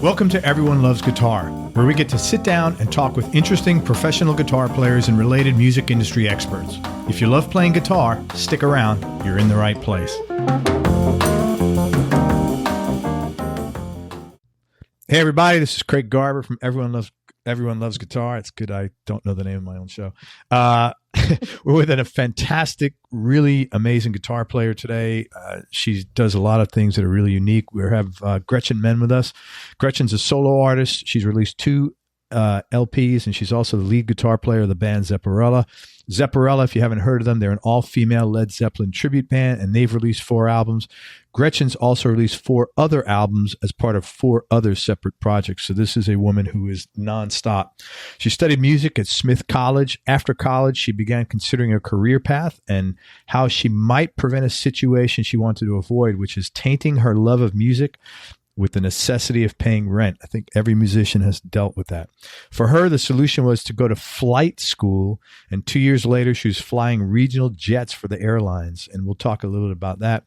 Welcome to Everyone Loves Guitar, where we get to sit down and talk with interesting professional guitar players and related music industry experts. If you love playing guitar, stick around. You're in the right place. Hey everybody, this is Craig Garber from Everyone Loves Guitar. It's good I don't know the name of my own show. We're with a fantastic, really amazing guitar player today. She does a lot of things that are really unique. We have Gretchen Menn with us. Gretchen's a solo artist. She's released 2 LPs, and she's also the lead guitar player of the band Zepparella. Zepparella, if you haven't heard of them, they're an all-female Led Zeppelin tribute band, and they've released 4 albums. Gretchen's also released 4 other albums as part of 4 other separate projects. So this is a woman who is nonstop. She studied music at Smith College. After college, she began considering a career path and how she might prevent a situation she wanted to avoid, which is tainting her love of music with the necessity of paying rent. I think every musician has dealt with that. For her, the solution was to go to flight school, and 2 years later, she was flying regional jets for the airlines, and we'll talk a little bit about that.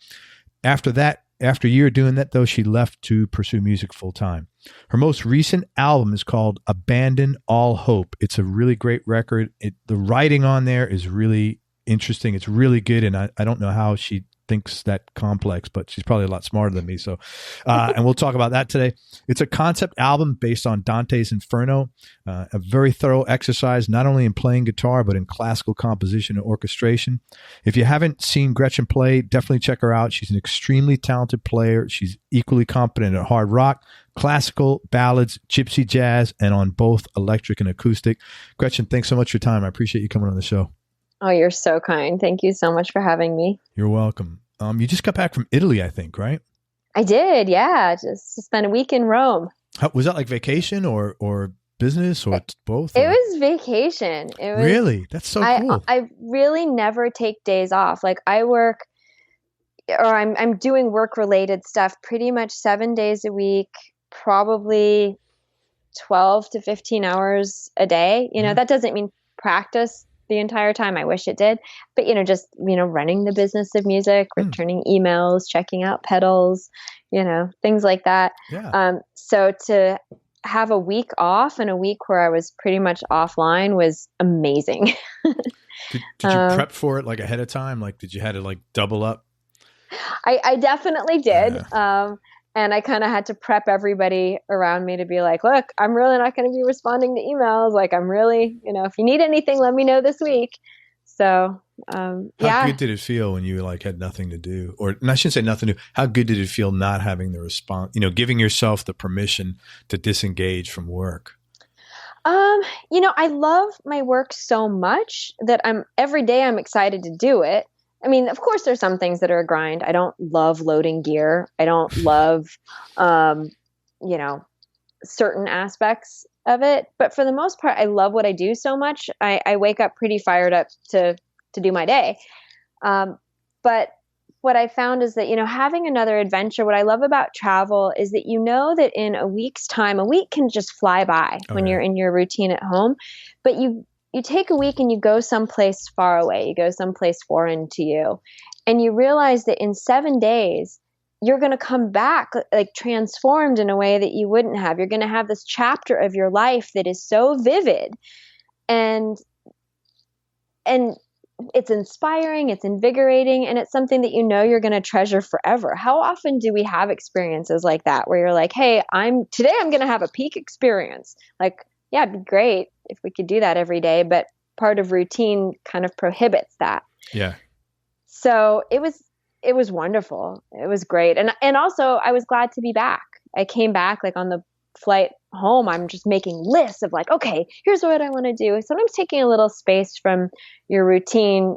After a year doing that, though, she left to pursue music full-time. Her most recent album is called Abandon All Hope. It's a really great record. The writing on there is really interesting. It's really good, and I don't know how she thinks that complex, but she's probably a lot smarter than me. So, and we'll talk about that today. It's a concept album based on Dante's Inferno, a very thorough exercise, not only in playing guitar, but in classical composition and orchestration. If you haven't seen Gretchen play, definitely check her out. She's an extremely talented player. She's equally competent at hard rock, classical, ballads, gypsy jazz, and on both electric and acoustic. Gretchen, thanks so much for your time. I appreciate you coming on the show. Oh, you're so kind. Thank you so much for having me. You're welcome. You just got back from Italy, I think, right? I did, yeah. Just spent a week in Rome. Was that like vacation or business or both? It was vacation. Really? That's so cool. I really never take days off. Like I work, or I'm doing work-related stuff pretty much 7 days a week, probably 12 to 15 hours a day. You know, that doesn't mean practice the entire time. I wish it did, but just running the business of music, returning emails, checking out pedals, things like that. Yeah. So to have a week off and a week where I was pretty much offline was amazing. Did you prep for it like ahead of time? Like, did you had to like double up? I definitely did. Yeah. And I kind of had to prep everybody around me to be like, look, I'm really not going to be responding to emails. Like, I'm really, if you need anything, let me know this week. So, How good did it feel when you like had nothing to do? Or I shouldn't say nothing to do. How good did it feel not having the response, giving yourself the permission to disengage from work? I love my work so much that every day I'm excited to do it. I mean, of course, there's some things that are a grind. I don't love loading gear. I don't love, certain aspects of it. But for the most part, I love what I do so much. I wake up pretty fired up to do my day. But what I found is that, having another adventure, what I love about travel is that that in a week's time, a week can just fly by when you're in your routine at home. But you take a week and you go someplace far away, you go someplace foreign to you, and you realize that in 7 days, you're going to come back like transformed in a way that you wouldn't have. You're going to have this chapter of your life that is so vivid, and it's inspiring, it's invigorating, and it's something that you're going to treasure forever. How often do we have experiences like that where you're like, hey, today I'm going to have a peak experience? Like, yeah, it'd be great if we could do that every day, but part of routine kind of prohibits that. Yeah. So it was wonderful. It was great. And also I was glad to be back. I came back like on the flight home. I'm just making lists of like, okay, here's what I want to do. Sometimes taking a little space from your routine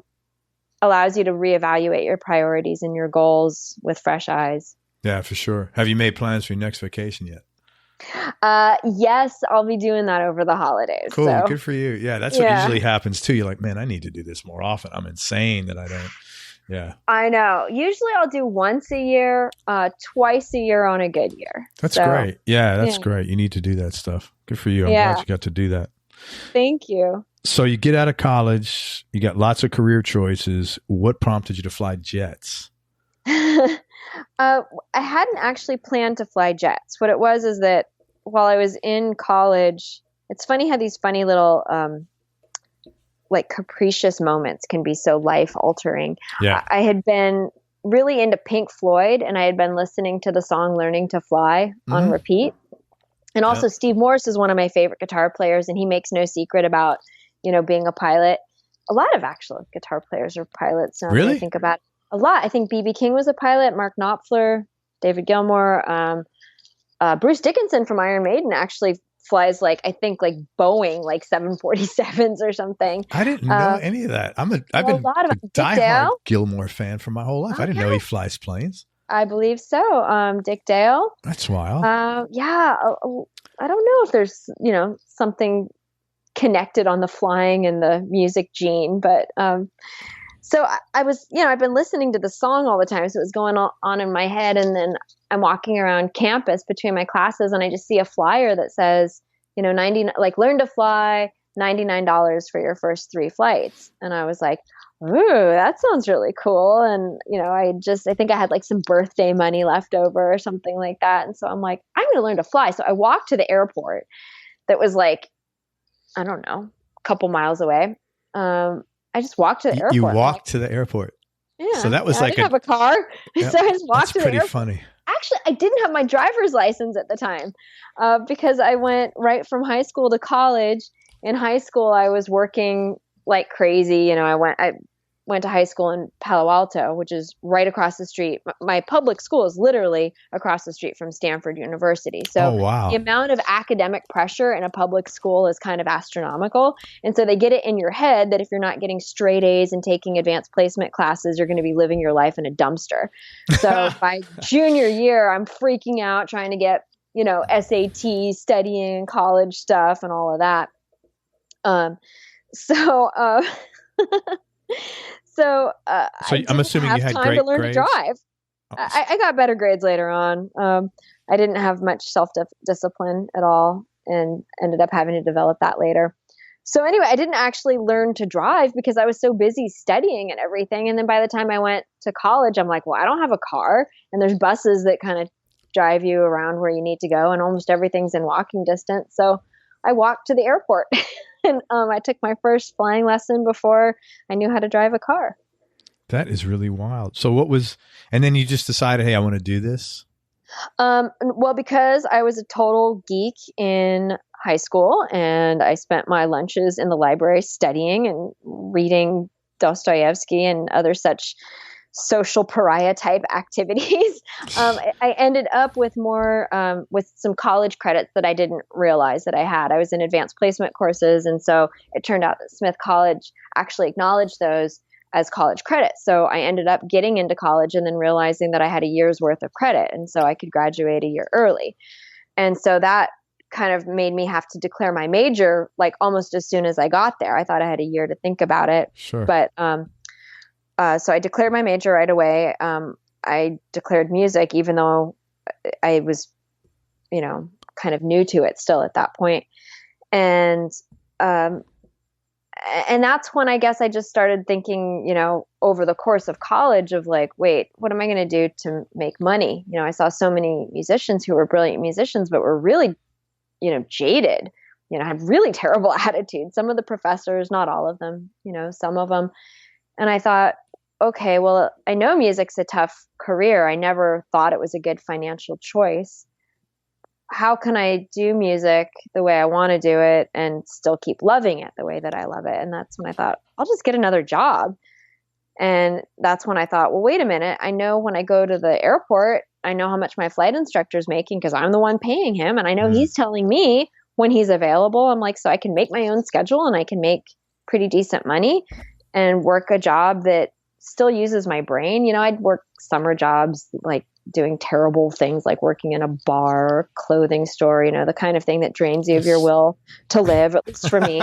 allows you to reevaluate your priorities and your goals with fresh eyes. Yeah, for sure. Have you made plans for your next vacation yet? Yes, I'll be doing that over the holidays. Cool. So. Good for you. Yeah. That's what usually happens too. You're like, man, I need to do this more often. I'm insane that I don't. Yeah. I know. Usually I'll do once a year, twice a year on a good year. That's great. Yeah, that's great. You need to do that stuff. Good for you. I'm glad you got to do that. Thank you. So you get out of college, you got lots of career choices. What prompted you to fly jets? I hadn't actually planned to fly jets. What it was is that while I was in college, it's funny how these funny little, like capricious moments can be so life altering. Yeah. I had been really into Pink Floyd, and I had been listening to the song Learning to Fly on repeat. And also Steve Morse is one of my favorite guitar players, and he makes no secret about, being a pilot. A lot of actual guitar players are pilots. Now Really? I think about it. A lot. I think B.B. King was a pilot, Mark Knopfler, David Gilmour, Bruce Dickinson from Iron Maiden actually flies like Boeing, like 747s or something. I didn't know any of that. I've been a diehard Gilmour fan for my whole life. I didn't know he flies planes. I believe so. Dick Dale. That's wild. Yeah. I don't know if there's, something connected on the flying and the music gene, but so I was, I've been listening to the song all the time. So it was going on in my head. And then I'm walking around campus between my classes, and I just see a flyer that says, learn to fly, $99 for your first 3 flights. And I was like, ooh, that sounds really cool. And, I think I had like some birthday money left over or something like that. And so I'm like, I'm going to learn to fly. So I walked to the airport that was like, I don't know, a couple miles away. I just walked to the airport. You walked to the airport. Yeah. So that was I didn't have a car. Yeah, so I just walked to the airport. That's pretty funny. Actually, I didn't have my driver's license at the time because I went right from high school to college. In high school, I was working like crazy. I went to high school in Palo Alto, which is right across the street. My public school is literally across the street from Stanford University. So the amount of academic pressure in a public school is kind of astronomical. And so they get it in your head that if you're not getting straight A's and taking advanced placement classes, you're going to be living your life in a dumpster. So by junior year, I'm freaking out trying to get, SAT, studying, college stuff and all of that. So I'm assuming you had time great to learn grades? to drive. I got better grades later on. I didn't have much self-discipline at all and ended up having to develop that later. So anyway, I didn't actually learn to drive because I was so busy studying and everything. And then by the time I went to college, I'm like, well, I don't have a car. And there's buses that kind of drive you around where you need to go. And almost everything's in walking distance. So I walked to the airport. And I took my first flying lesson before I knew how to drive a car. That is really wild. So and then you just decided, hey, I want to do this? Well, because I was a total geek in high school and I spent my lunches in the library studying and reading Dostoevsky and other such social pariah type activities. I ended up with with some college credits that I didn't realize that I had. I was in advanced placement courses. And so it turned out that Smith College actually acknowledged those as college credits. So I ended up getting into college and then realizing that I had a year's worth of credit. And so I could graduate a year early. And so that kind of made me have to declare my major like almost as soon as I got there. I thought I had a year to think about it. Sure. But, so I declared my major right away. I declared music, even though I was, kind of new to it still at that point. And that's when I guess I just started thinking, over the course of college of like, wait, what am I going to do to make money? I saw so many musicians who were brilliant musicians, but were really, jaded, had really terrible attitudes. Some of the professors, not all of them, some of them. And I thought, okay, well, I know music's a tough career. I never thought it was a good financial choice. How can I do music the way I want to do it and still keep loving it the way that I love it? And that's when I thought, I'll just get another job. And that's when I thought, well, wait a minute. I know when I go to the airport, I know how much my flight instructor's making because I'm the one paying him. And I know he's telling me when he's available. I'm like, so I can make my own schedule and I can make pretty decent money and work a job that still uses my brain. I'd work summer jobs, like doing terrible things like working in a bar, clothing store, the kind of thing that drains you of your will to live, at least for me.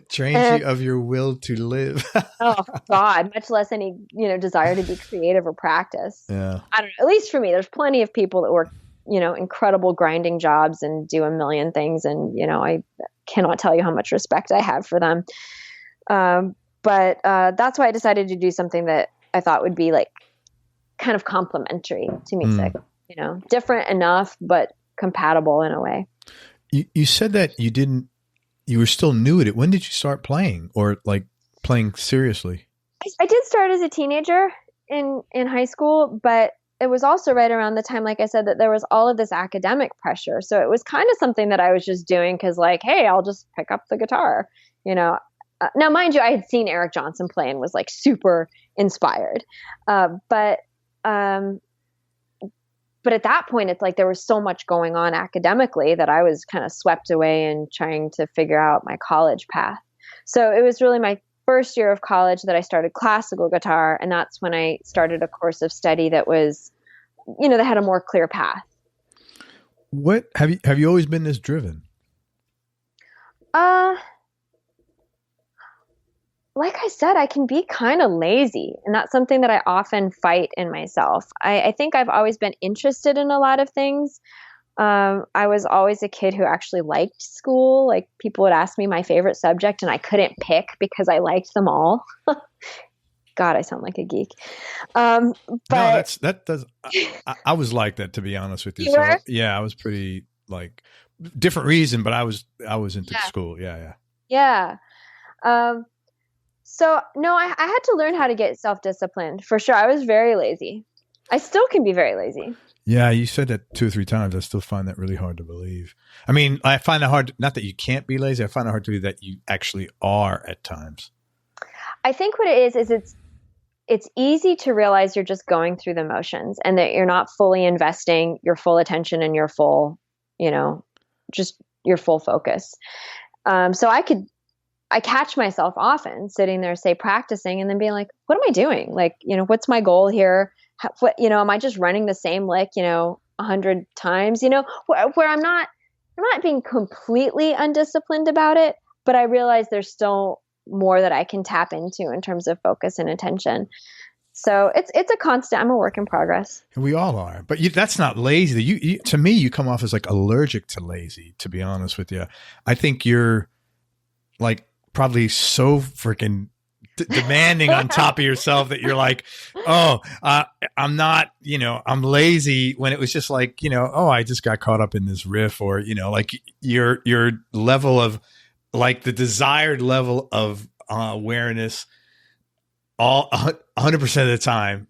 Drains you of your will to live. Oh God, much less any, desire to be creative or practice. Yeah. I don't know. At least for me, there's plenty of people that work, incredible grinding jobs and do a million things. And, I cannot tell you how much respect I have for them. But that's why I decided to do something that I thought would be like kind of complementary to music, different enough, but compatible in a way. You said that you were still new at it. When did you start playing, or like playing seriously? I did start as a teenager in high school, but it was also right around the time, like I said, that there was all of this academic pressure. So it was kind of something that I was just doing because, like, hey, I'll just pick up the guitar, you know. Now, mind you, I had seen Eric Johnson play and was like super inspired. But at that point, it's like there was so much going on academically that I was kind of swept away in trying to figure out my college path. So it was really my first year of college that I started classical guitar. And that's when I started a course of study that was, you know, that had a more clear path. What have you always been this driven? Like I said, I can be kind of lazy, and that's something that I often fight in myself. I think I've always been interested in a lot of things. I was always a kid who actually liked school. Like, people would ask me my favorite subject and I couldn't pick because I liked them all. God, I sound like a geek. But no, that does. I was like that, to be honest with you. You were? Yeah, I was pretty like different reason, but I was into school. Yeah. So no, I had to learn how to get self-disciplined for sure. I was very lazy. I still can be very lazy. Yeah, you said that 2 or 3 times. I still find that really hard to believe. I mean, I find it hard, not that you can't be lazy. I find it hard to believe that you actually are at times. I think what it is it's easy to realize you're just going through the motions and that you're not fully investing your full attention and your full, you know, just your full focus. So I catch myself often sitting there, say, practicing, and then being like, what am I doing? Like, you know, what's my goal here? Am I just running the same lick, 100 times, where I'm not being completely undisciplined about it, but I realize there's still more that I can tap into in terms of focus and attention. So it's a constant. I'm a work in progress. We all are, but that's not lazy. You to me, you come off as like allergic to lazy, to be honest with you. I think you're like probably so freaking demanding on top of yourself that you're like, I'm not, I'm lazy, when it was just like, I just got caught up in this riff, or, like your level of, like, the desired level of awareness all 100% of the time.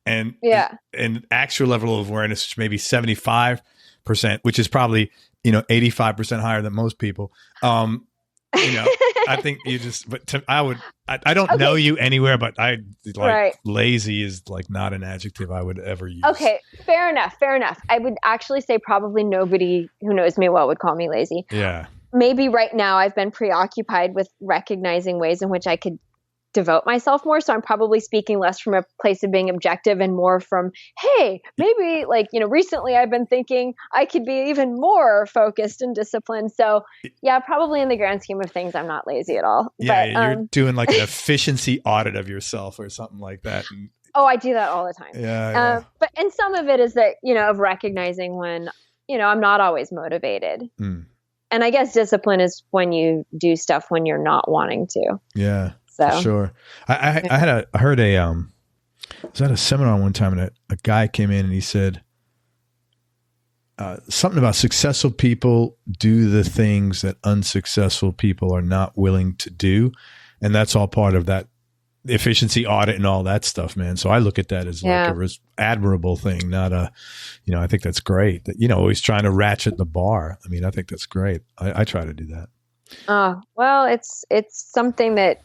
And actual level of awareness, which maybe 75%, which is probably, 85% higher than most people. I think you just, but I don't know you anywhere, but lazy is like not an adjective I would ever use. Okay. Fair enough. I would actually say probably nobody who knows me well would call me lazy. Yeah. Maybe right now I've been preoccupied with recognizing ways in which I could devote myself more. So I'm probably speaking less from a place of being objective and more from, hey, maybe recently I've been thinking I could be even more focused and disciplined. So yeah, probably in the grand scheme of things, I'm not lazy at all. Yeah, but, you're doing like an efficiency audit of yourself or something like that. Oh, I do that all the time. Yeah. And some of it is that, of recognizing when, I'm not always motivated. And I guess discipline is when you do stuff when you're not wanting to. Yeah. So. For sure. I heard I was at a seminar one time, and a guy came in and he said something about successful people do the things that unsuccessful people are not willing to do. And that's all part of that efficiency audit and all that stuff, man. So I look at that as like a admirable thing, not a, I think that's great that, always trying to ratchet the bar. I mean, I think that's great. I try to do that. Well, it's something that,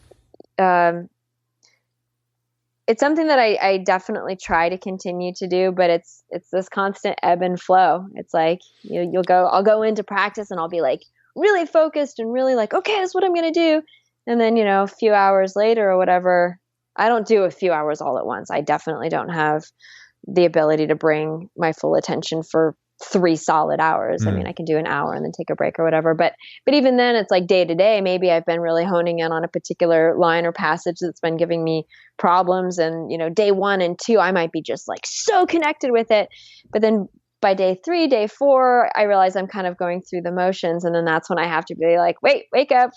it's something that I definitely try to continue to do, but it's this constant ebb and flow. It's like, I'll go into practice and I'll be like really focused and really like, okay, that's what I'm going to do. And then, a few hours later or whatever, I don't do a few hours all at once. I definitely don't have the ability to bring my full attention for 3 solid hours. I mean, I can do an hour and then take a break or whatever. But even then it's like day to day, maybe I've been really honing in on a particular line or passage that's been giving me problems. And, day 1 and 2, I might be just like so connected with it. But then by day 3, day 4, I realize I'm kind of going through the motions. And then that's when I have to be like, wait, wake up,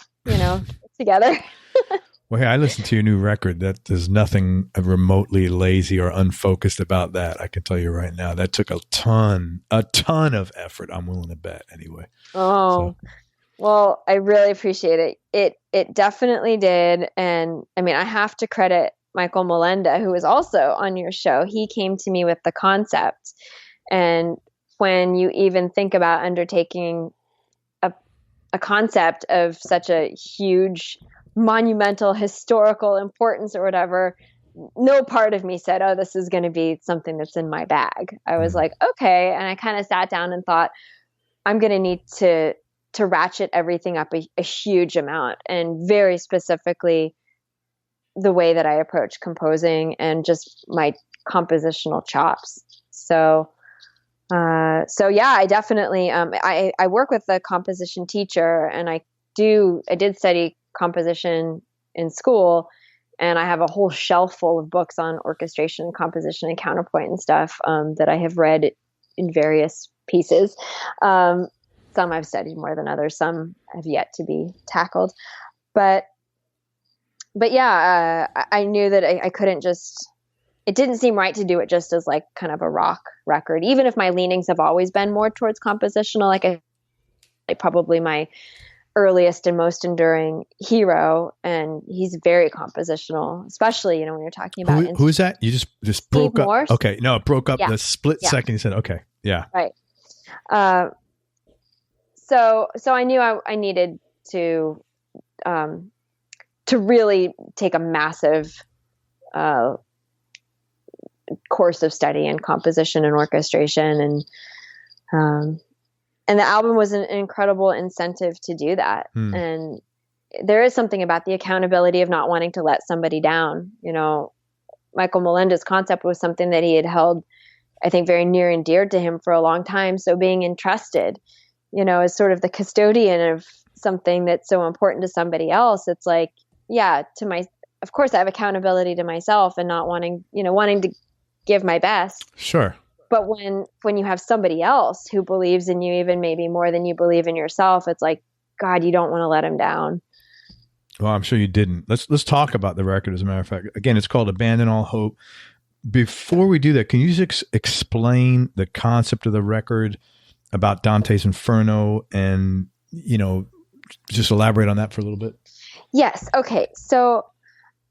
together. Well, hey, I listened to your new record. That there's nothing remotely lazy or unfocused about that. I can tell you right now. That took a ton of effort. I'm willing to bet, anyway. Oh, well, I really appreciate it. It definitely did, and I mean, I have to credit Michael Melenda, who was also on your show. He came to me with the concept, and when you even think about undertaking a concept of such a huge, monumental, historical importance or whatever, no part of me said, oh, this is going to be something that's in my bag. I was like, okay. And I kind of sat down and thought, I'm going to need to ratchet everything up a huge amount, and very specifically the way that I approach composing and just my compositional chops. So yeah, I definitely, I work with a composition teacher, and I did study composition in school, and I have a whole shelf full of books on orchestration and composition and counterpoint and stuff, that I have read in various pieces. Some I've studied more than others, some have yet to be tackled, but yeah, I knew that I couldn't just, it didn't seem right to do it just as like kind of a rock record, even if my leanings have always been more towards compositional. Like probably my earliest and most enduring hero, and he's very compositional, especially, when you're talking about who is that? You just broke up. Morse. Okay, no, it broke up Yeah. the split Yeah. second. You said, okay, yeah, right. So I knew I needed to really take a massive course of study in composition and orchestration, and the album was an incredible incentive to do that. And there is something about the accountability of not wanting to let somebody down. Michael Melenda's concept was something that he had held, I think, very near and dear to him for a long time. So being entrusted, as sort of the custodian of something that's so important to somebody else, it's like, yeah, of course I have accountability to myself and not wanting to give my best. Sure. But when you have somebody else who believes in you even maybe more than you believe in yourself, it's like, God, you don't want to let him down. Well, I'm sure you didn't. Let's talk about the record. As a matter of fact, again, it's called Abandon All Hope. Before we do that, can you just explain the concept of the record, about Dante's Inferno, and just elaborate on that for a little bit? Yes. Okay. So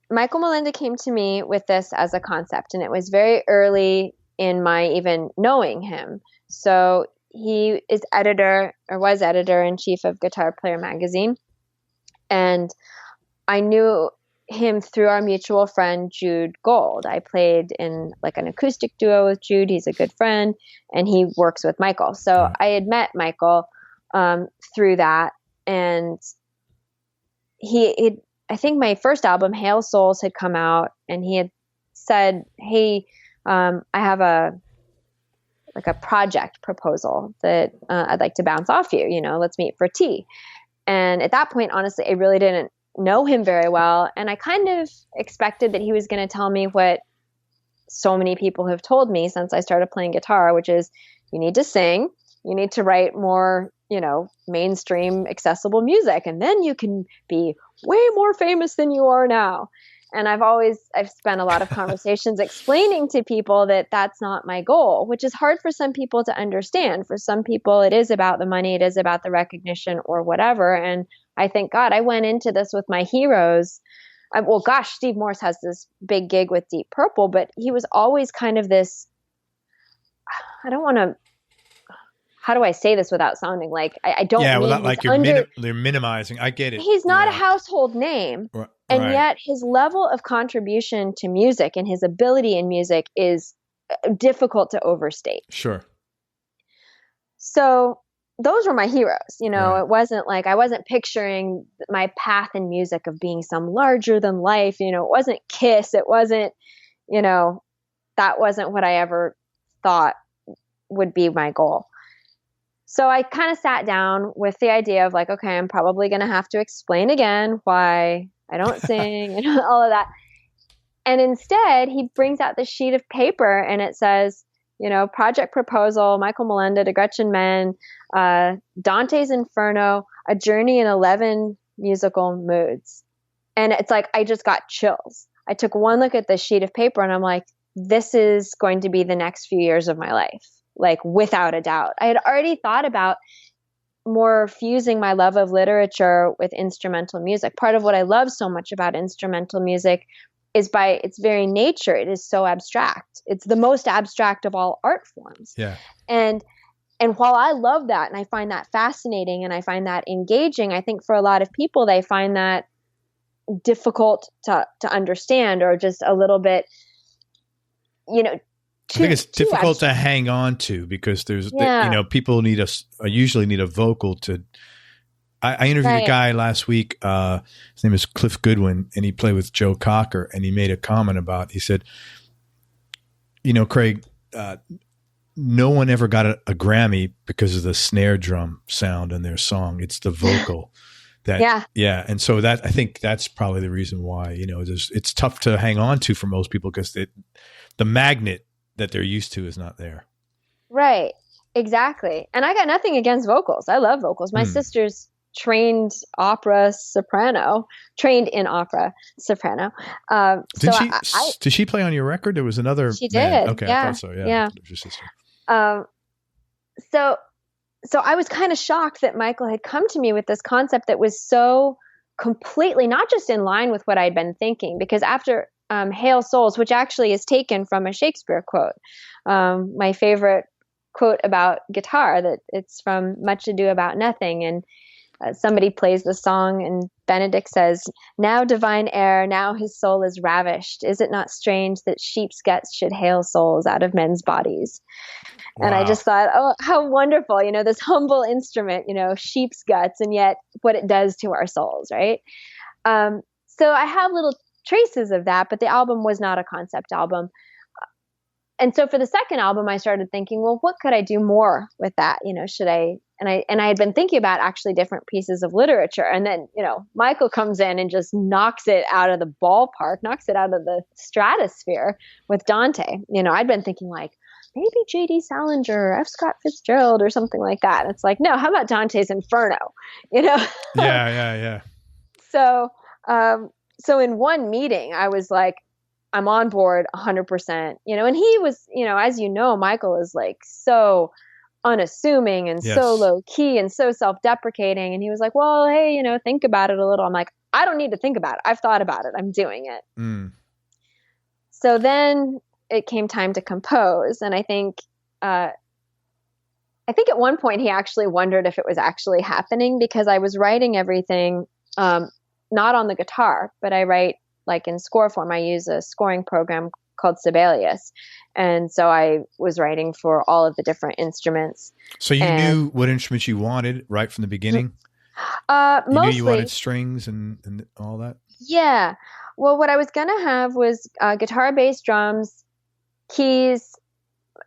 Michael Melenda came to me with this as a concept, and it was very early in my even knowing him. So he is was editor-in-chief of Guitar Player magazine. And I knew him through our mutual friend, Jude Gold. I played in like an acoustic duo with Jude. He's a good friend, and he works with Michael. So I had met Michael through that. And I think my first album, Hail Souls, had come out, and he had said, hey, I have a project proposal that I'd like to bounce off you, let's meet for tea. And at that point, honestly, I really didn't know him very well. And I kind of expected that he was going to tell me what so many people have told me since I started playing guitar, which is you need to sing, you need to write more, mainstream accessible music, and then you can be way more famous than you are now. And I've spent a lot of conversations explaining to people that that's not my goal, which is hard for some people to understand. For some people, it is about the money, it is about the recognition or whatever. And I thank God I went into this with my heroes. Steve Morse has this big gig with Deep Purple, but he was always kind of this, how do I say this without sounding like I don't mean without like you're minimizing. I get it. He's not a household name. Right. And yet his level of contribution to music and his ability in music is difficult to overstate. Sure. So those were my heroes. It wasn't like I wasn't picturing my path in music of being some larger than life. It wasn't Kiss. It wasn't, that wasn't what I ever thought would be my goal. So I kind of sat down with the idea of like, okay, I'm probably going to have to explain again why I don't sing and all of that. And instead, he brings out this sheet of paper, and it says, project proposal, Michael Melenda to Gretchen Menn, Dante's Inferno, a journey in 11 musical moods. And it's like, I just got chills. I took one look at the sheet of paper and I'm like, this is going to be the next few years of my life, like without a doubt. I had already thought about more fusing my love of literature with instrumental music. Part of what I love so much about instrumental music is by its very nature, it is so abstract. It's the most abstract of all art forms. Yeah. And while I love that and I find that fascinating and I find that engaging, I think for a lot of people, they find that difficult to understand, or just a little bit, I think it's difficult to hang on to, because there's, people usually need a vocal to. I interviewed a guy last week. His name is Cliff Goodwin, and he played with Joe Cocker, and he made a comment he said, Craig, no one ever got a Grammy because of the snare drum sound in their song. It's the vocal. And so I think that's probably the reason why, it's tough to hang on to for most people, because the magnet that they're used to is not there. Right. Exactly. And I got nothing against vocals. I love vocals. My sister's trained in opera soprano. Did she play on your record? There was another. She did. Okay. Yeah. I thought so. Yeah. It was your sister. So I was kind of shocked that Michael had come to me with this concept that was so completely not just in line with what I'd been thinking, because after Hail Souls, which actually is taken from a Shakespeare quote, my favorite quote about guitar, that it's from Much Ado About Nothing. And somebody plays the song and Benedict says, "Now divine air, now his soul is ravished. Is it not strange that sheep's guts should hail souls out of men's bodies?" Wow. And I just thought, oh, how wonderful, this humble instrument, sheep's guts, and yet what it does to our souls, right? So I have little traces of that, but the album was not a concept album. And so for the second album, I started thinking, well, what could I do more with that? Should I? And I had been thinking about actually different pieces of literature. And then, Michael comes in and just knocks it out of the ballpark, knocks it out of the stratosphere with Dante. I'd been thinking like, maybe J.D. Salinger, F. Scott Fitzgerald, or something like that. And it's like, no, how about Dante's Inferno? Yeah. So in one meeting, I was like, I'm on board 100%, and he was, as Michael is like so unassuming and so low key and so self-deprecating. And he was like, well, hey, think about it a little. I'm like, I don't need to think about it. I've thought about it. I'm doing it. So then it came time to compose. And I think at one point he actually wondered if it was actually happening, because I was writing everything, not on the guitar, but I write like in score form. I use a scoring program called Sibelius. And so I was writing for all of the different instruments. So you knew what instruments you wanted right from the beginning? Mostly. You knew you wanted strings and all that? Yeah. Well, what I was going to have was guitar, bass, drums, keys,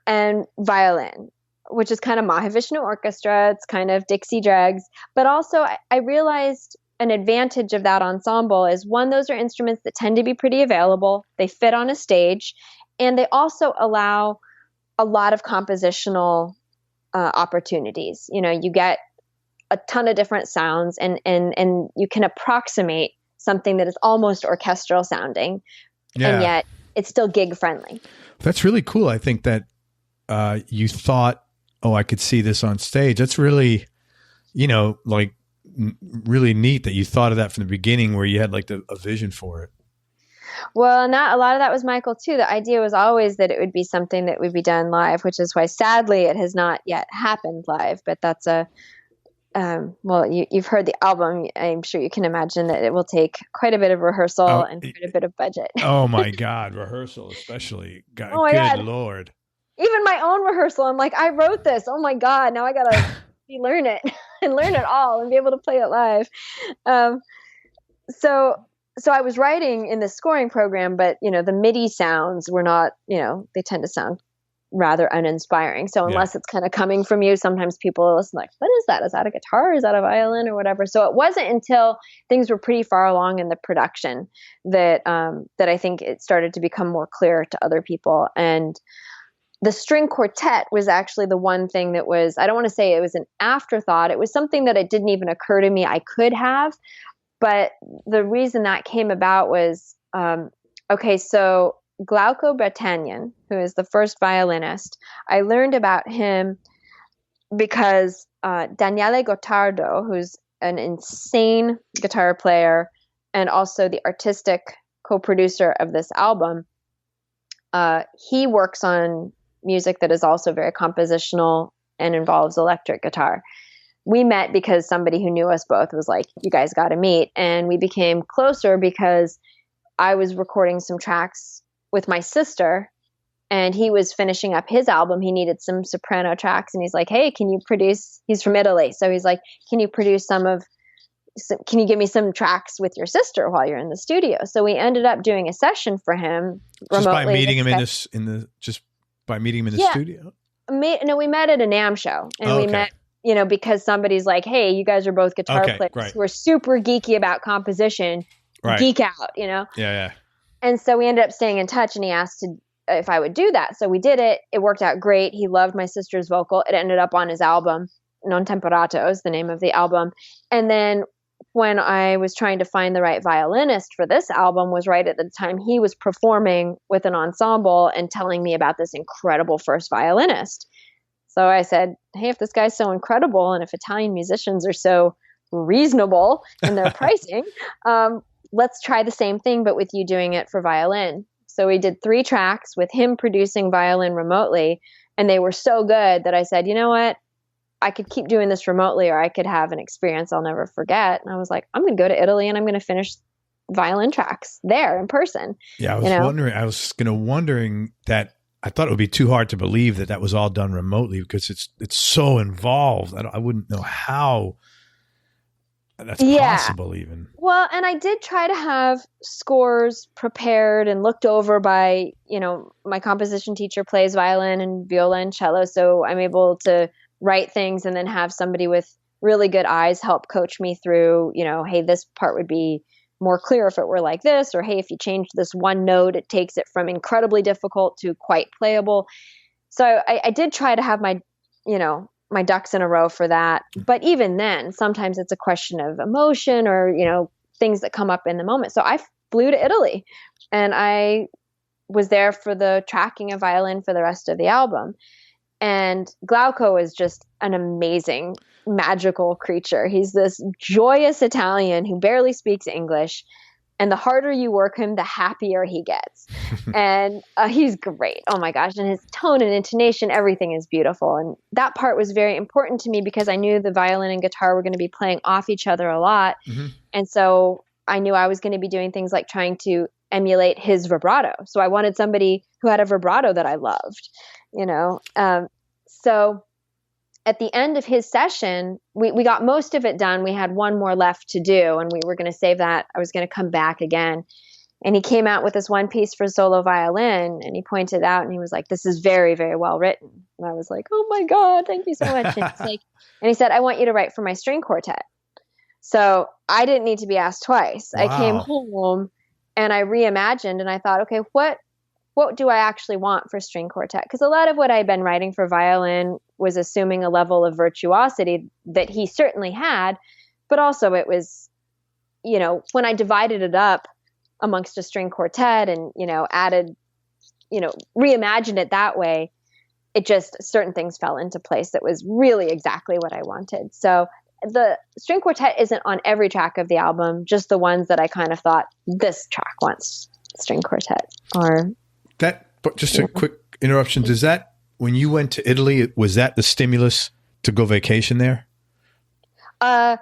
and violin, which is kind of Mahavishnu Orchestra. It's kind of Dixie Dregs. But also I realized an advantage of that ensemble is, one, those are instruments that tend to be pretty available. They fit on a stage, and they also allow a lot of compositional opportunities. You get a ton of different sounds, and you can approximate something that is almost orchestral sounding, and yet it's still gig friendly. That's really cool. I think that you thought, oh, I could see this on stage. That's really, like really neat that you thought of that from the beginning, where you had like a vision for it. Well, and a lot of that was Michael too. The idea was always that it would be something that would be done live, which is why sadly it has not yet happened live. But that's you've heard the album. I'm sure you can imagine that it will take quite a bit of rehearsal and quite a bit of budget. Oh my God, rehearsal especially. God, oh my God. Lord. Even my own rehearsal, I'm like, I wrote this. Oh my God, now I gotta relearn it and learn it all and be able to play it live. So I was writing in the scoring program, but the MIDI sounds were not, they tend to sound rather uninspiring. So unless it's kind of coming from you, sometimes people listen like, what is that? Is that a guitar? Is that a violin or whatever? So it wasn't until things were pretty far along in the production that I think it started to become more clear to other people. And the string quartet was actually the one thing that was, I don't want to say it was an afterthought. It was something that it didn't even occur to me I could have. But the reason that came about was, so Glauco Bertagnan, who is the first violinist, I learned about him because Daniele Gottardo, who's an insane guitar player and also the artistic co-producer of this album, he works on music that is also very compositional and involves electric guitar. We met because somebody who knew us both was like, you guys got to meet. And we became closer because I was recording some tracks with my sister, and he was finishing up his album. He needed some soprano tracks, and he's like, hey, can you produce, he's from Italy. So he's like, can you produce can you give me some tracks with your sister while you're in the studio? So we ended up doing a session for him just remotely. By meeting him by meeting him in the studio? No, we met at a NAMM show, and we met, because somebody's like, hey, you guys are both guitar players who are super geeky about composition, geek out, Yeah. And so we ended up staying in touch, and he asked if I would do that. So we did it. It worked out great. He loved my sister's vocal. It ended up on his album. Non Temperato is the name of the album. And then when I was trying to find the right violinist for this album was right at the time he was performing with an ensemble and telling me about this incredible first violinist. So I said, hey, if this guy's so incredible and if Italian musicians are so reasonable in their pricing, let's try the same thing, but with you doing it for violin. So we did 3 tracks with him producing violin remotely, and they were so good that I said, you know what? I could keep doing this remotely, or I could have an experience I'll never forget. And I was like, I'm going to go to Italy and I'm going to finish violin tracks there in person. Yeah, I was wondering that. I thought it would be too hard to believe that was all done remotely because it's so involved. I wouldn't know how that's possible even. Well, and I did try to have scores prepared and looked over by, my composition teacher plays violin and viola and cello. So I'm able to write things and then have somebody with really good eyes help coach me through, hey, this part would be more clear if it were like this, or hey, if you change this one note, it takes it from incredibly difficult to quite playable. So I did try to have my, my ducks in a row for that. But even then, sometimes it's a question of emotion or, things that come up in the moment. So I flew to Italy and I was there for the tracking of violin for the rest of the album. And Glauco is just an amazing, magical creature. He's this joyous Italian who barely speaks English. And the harder you work him, the happier he gets. And he's great. Oh my gosh. And his tone and intonation, everything is beautiful. And that part was very important to me because I knew the violin and guitar were going to be playing off each other a lot. Mm-hmm. And so I knew I was going to be doing things like trying to emulate his vibrato. So I wanted somebody who had a vibrato that I loved. So at the end of his session, we got most of it done. We had one more left to do, and we were going to save that. I was going to come back again. And he came out with this one piece for solo violin, and he pointed out, and he was like, this is very, very well written. And I was like, oh my God, thank you so much. And he said, I want you to write for my string quartet. So I didn't need to be asked twice. Wow. I came home and I reimagined, and I thought, okay, what do I actually want for string quartet? Because a lot of what I'd been writing for violin was assuming a level of virtuosity that he certainly had, but also it was, when I divided it up amongst a string quartet and, added, reimagined it that way, it just, certain things fell into place that was really exactly what I wanted. So the string quartet isn't on every track of the album, just the ones that I kind of thought this track wants string quartet or... But just a quick interruption. Does that, when you went to Italy, was that the stimulus to go vacation there? Well,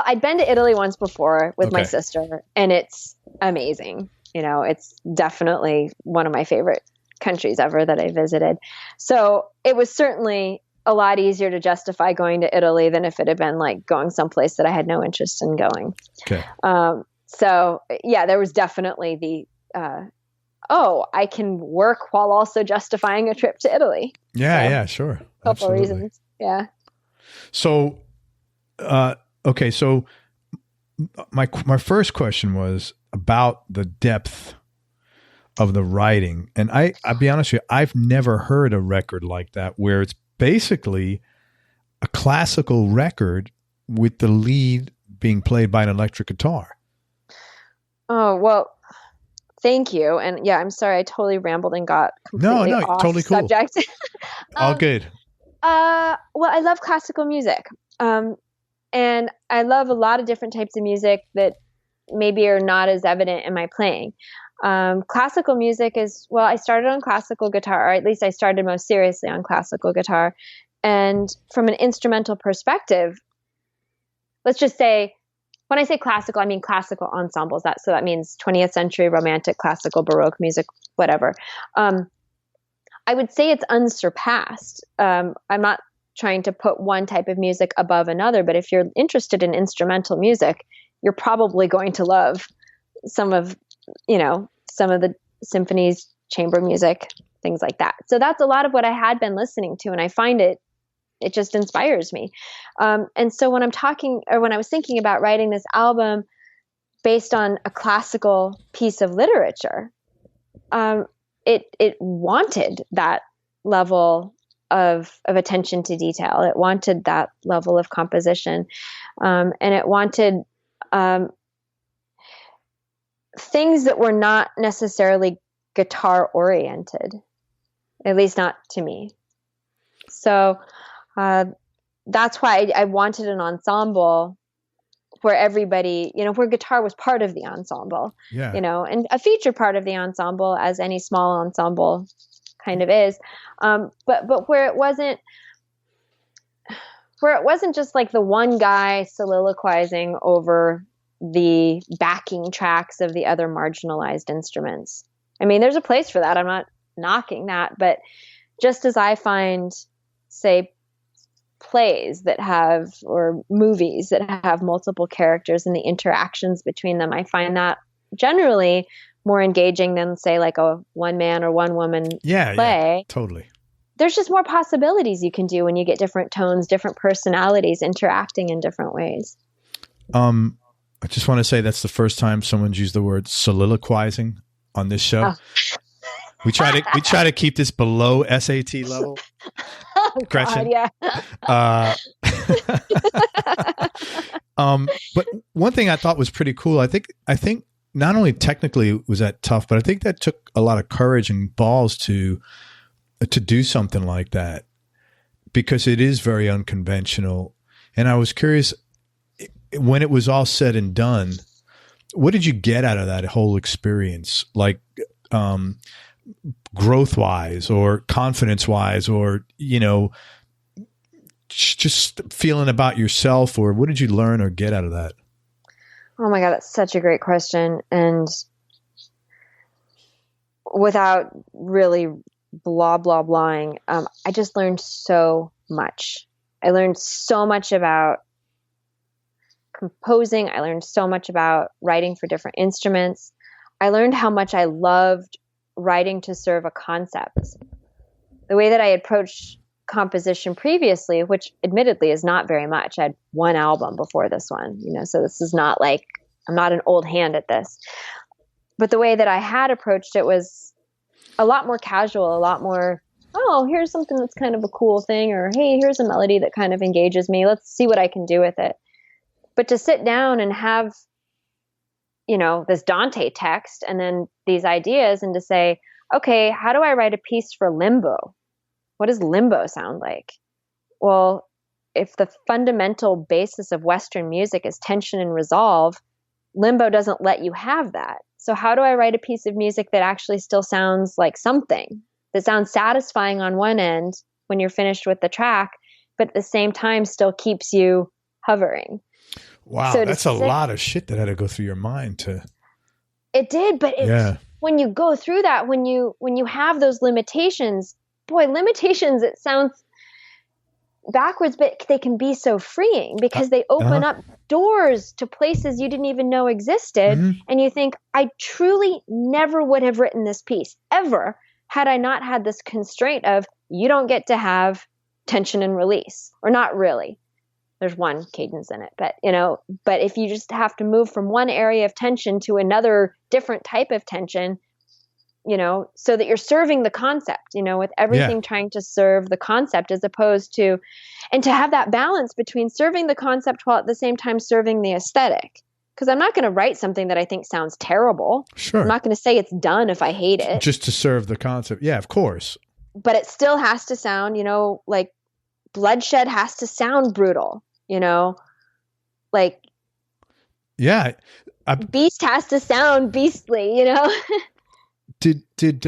I'd been to Italy once before with my sister, and it's amazing. It's definitely one of my favorite countries ever that I visited. So it was certainly a lot easier to justify going to Italy than if it had been like going someplace that I had no interest in going. Okay. So yeah, there was definitely the, I can work while also justifying a trip to Italy. Yeah, sure. A couple of reasons. Yeah. So, so my first question was about the depth of the writing. And I'll be honest with you, I've never heard a record like that where it's basically a classical record with the lead being played by an electric guitar. Oh, well, thank you. And yeah, I'm sorry. I totally rambled and got completely No, off totally cool. subject. All good. Well, I love classical music. And I love a lot of different types of music that maybe are not as evident in my playing. Classical music is, well, I started on classical guitar, or at least I started most seriously on classical guitar. And from an instrumental perspective, let's just say, when I say classical, I mean classical ensembles. So that means 20th century romantic, classical, Baroque music, whatever. I would say it's unsurpassed. I'm not trying to put one type of music above another, but if you're interested in instrumental music, you're probably going to love some of the symphonies, chamber music, things like that. So that's a lot of what I had been listening to, and I find it just inspires me. And so when I was thinking about writing this album based on a classical piece of literature, it wanted that level of attention to detail. It wanted that level of composition, and it wanted things that were not necessarily guitar oriented, at least not to me. So that's why I wanted an ensemble where everybody, where guitar was part of the ensemble, and a feature part of the ensemble, as any small ensemble kind of is. But where it wasn't just like the one guy soliloquizing over the backing tracks of the other marginalized instruments. I mean, there's a place for that. I'm not knocking that, but just as I find, say, plays that have, or movies that have multiple characters and the interactions between them, I find that generally more engaging than, say, like a one man or one woman play. Yeah, totally. There's just more possibilities you can do when you get different tones, different personalities interacting in different ways. I just want to say that's the first time someone's used the word soliloquizing on this show. Oh. We try to keep this below SAT level. Oh, Gretchen. God, yeah. But one thing I thought was pretty cool. I think not only technically was that tough, but I think that took a lot of courage and balls to do something like that, because it is very unconventional. And I was curious, when it was all said and done, what did you get out of that whole experience? Like, growth wise or confidence wise, or, just feeling about yourself, or what did you learn or get out of that? Oh my God, that's such a great question. And without really blahing, I just learned so much. I learned so much about composing. I learned so much about writing for different instruments. I learned how much I loved writing to serve a concept. The way that I approached composition previously, which admittedly is not very much. I had one album before this one, so this is not like, I'm not an old hand at this. But the way that I had approached it was a lot more casual, a lot more, oh, here's something that's kind of a cool thing, or hey, here's a melody that kind of engages me. Let's see what I can do with it. But to sit down and have, this Dante text and then these ideas, and to say, okay, how do I write a piece for limbo? What does limbo sound like? Well, if the fundamental basis of Western music is tension and resolve, limbo doesn't let you have that. So how do I write a piece of music that actually still sounds like something, that sounds satisfying on one end when you're finished with the track, but at the same time still keeps you hovering? Wow, so that's a lot of shit that had to go through your mind to. It did, but when you go through that, when you have those limitations, limitations, it sounds backwards, but they can be so freeing, because they open up doors to places you didn't even know existed. Mm-hmm. And you think, I truly never would have written this piece ever had I not had this constraint of, you don't get to have tension and release, or not really. There's one cadence in it, but if you just have to move from one area of tension to another different type of tension, so that you're serving the concept, with everything trying to serve the concept, as opposed to, and to have that balance between serving the concept while at the same time serving the aesthetic. because I'm not going to write something that I think sounds terrible. Sure. I'm not going to say it's done if I hate it. Just to serve the concept. Yeah, of course. But it still has to sound, like bloodshed has to sound brutal, like yeah, beast has to sound beastly, Did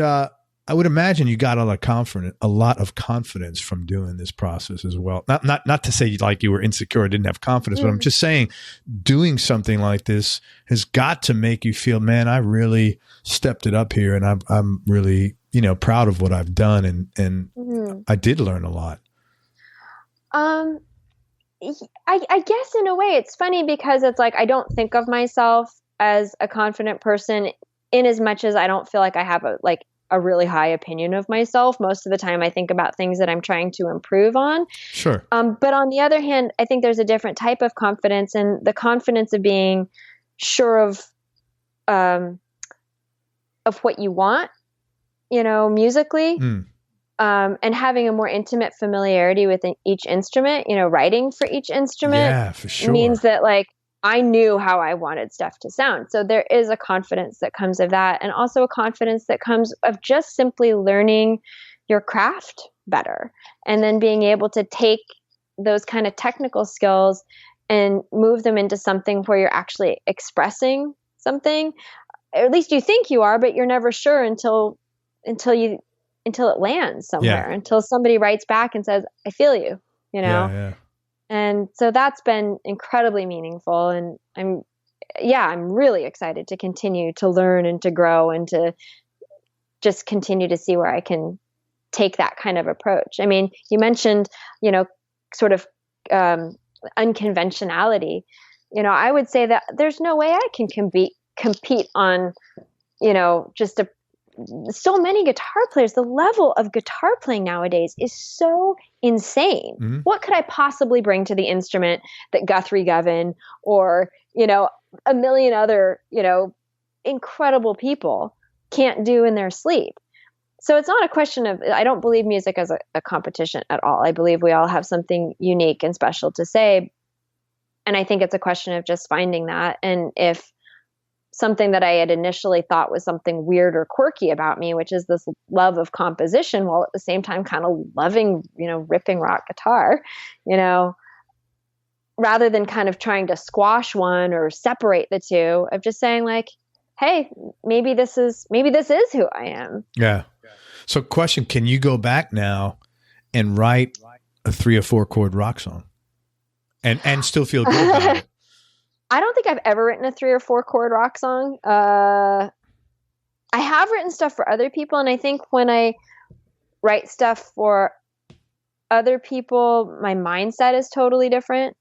I would imagine you got a lot of confidence from doing this process as well. Not to say like you were insecure or didn't have confidence, but I'm just saying doing something like this has got to make you feel, man, I really stepped it up here, and I'm really, proud of what I've done, and I did learn a lot. I guess in a way it's funny because it's like I don't think of myself as a confident person in as much as I don't feel like I have a really high opinion of myself. Most of the time I think about things that I'm trying to improve on. Sure. But on the other hand, I think there's a different type of confidence, and the confidence of being sure of what you want, musically, and having a more intimate familiarity with each instrument, writing for each instrument for sure. means that like I knew how I wanted stuff to sound. So there is a confidence that comes of that, and also a confidence that comes of just simply learning your craft better, and then being able to take those kind of technical skills and move them into something where you're actually expressing something. Or at least you think you are, but you're never sure until it lands somewhere, until somebody writes back and says, I feel you, Yeah. And so that's been incredibly meaningful. And I'm really excited to continue to learn and to grow and to just continue to see where I can take that kind of approach. I mean, you mentioned, sort of unconventionality. I would say that there's no way I can compete on, so many guitar players. The level of guitar playing nowadays is so insane. Mm-hmm. What could I possibly bring to the instrument that Guthrie Govan or, a million other, incredible people can't do in their sleep? So it's not a question of, I don't believe music as a competition at all. I believe we all have something unique and special to say. And I think it's a question of just finding that. And if something that I had initially thought was something weird or quirky about me, which is this love of composition, while at the same time kind of loving, ripping rock guitar, rather than kind of trying to squash one or separate the two, of just saying like, hey, maybe this is who I am. Yeah. So question, can you go back now and write a 3 or 4 chord rock song and still feel good about it? I don't think I've ever written a 3 or 4 chord rock song. I have written stuff for other people, and I think when I write stuff for other people, my mindset is totally different.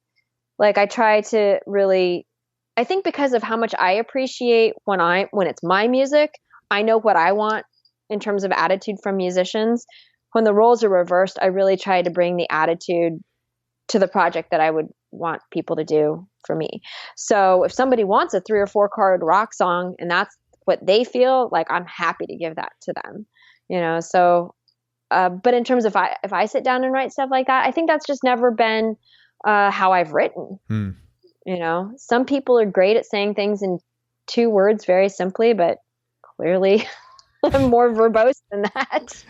Like I try to really, I think because of how much I appreciate when it's my music, I know what I want in terms of attitude from musicians. When the roles are reversed, I really try to bring the attitude to the project that I would want people to do for me. So if somebody wants a 3 or 4 chord rock song and that's what they feel, like I'm happy to give that to them, so, but in terms of if I sit down and write stuff like that, I think that's just never been how I've written. Some people are great at saying things in 2 words very simply, but clearly I'm more verbose than that.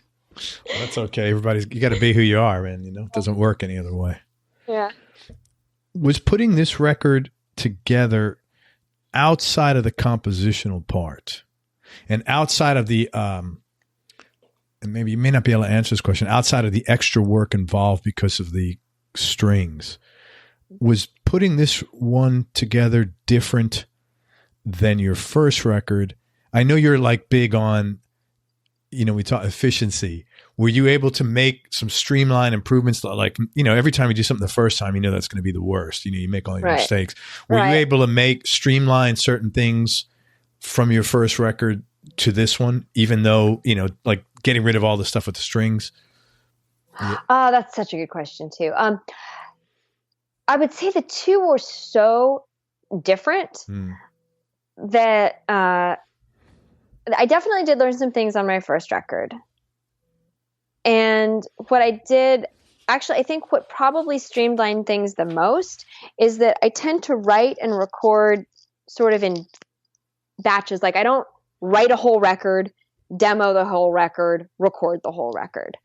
Well, that's okay. You got to be who you are, man. It doesn't work any other way. Yeah. Was putting this record together outside of the compositional part and outside of the, and maybe you may not be able to answer this question, outside of the extra work involved because of the strings, was putting this one together different than your first record? I know you're like big on, we talk efficiency. Were you able to make some streamline improvements? Like, every time you do something the first time, that's going to be the worst. You make all your mistakes. Were you able to streamline certain things from your first record to this one, even though, like getting rid of all the stuff with the strings? Yeah. Oh, that's such a good question too. I would say the two were so different that I definitely did learn some things on my first record. And what I did, actually, I think what probably streamlined things the most is that I tend to write and record sort of in batches. Like I don't write a whole record, demo the whole record, record the whole record.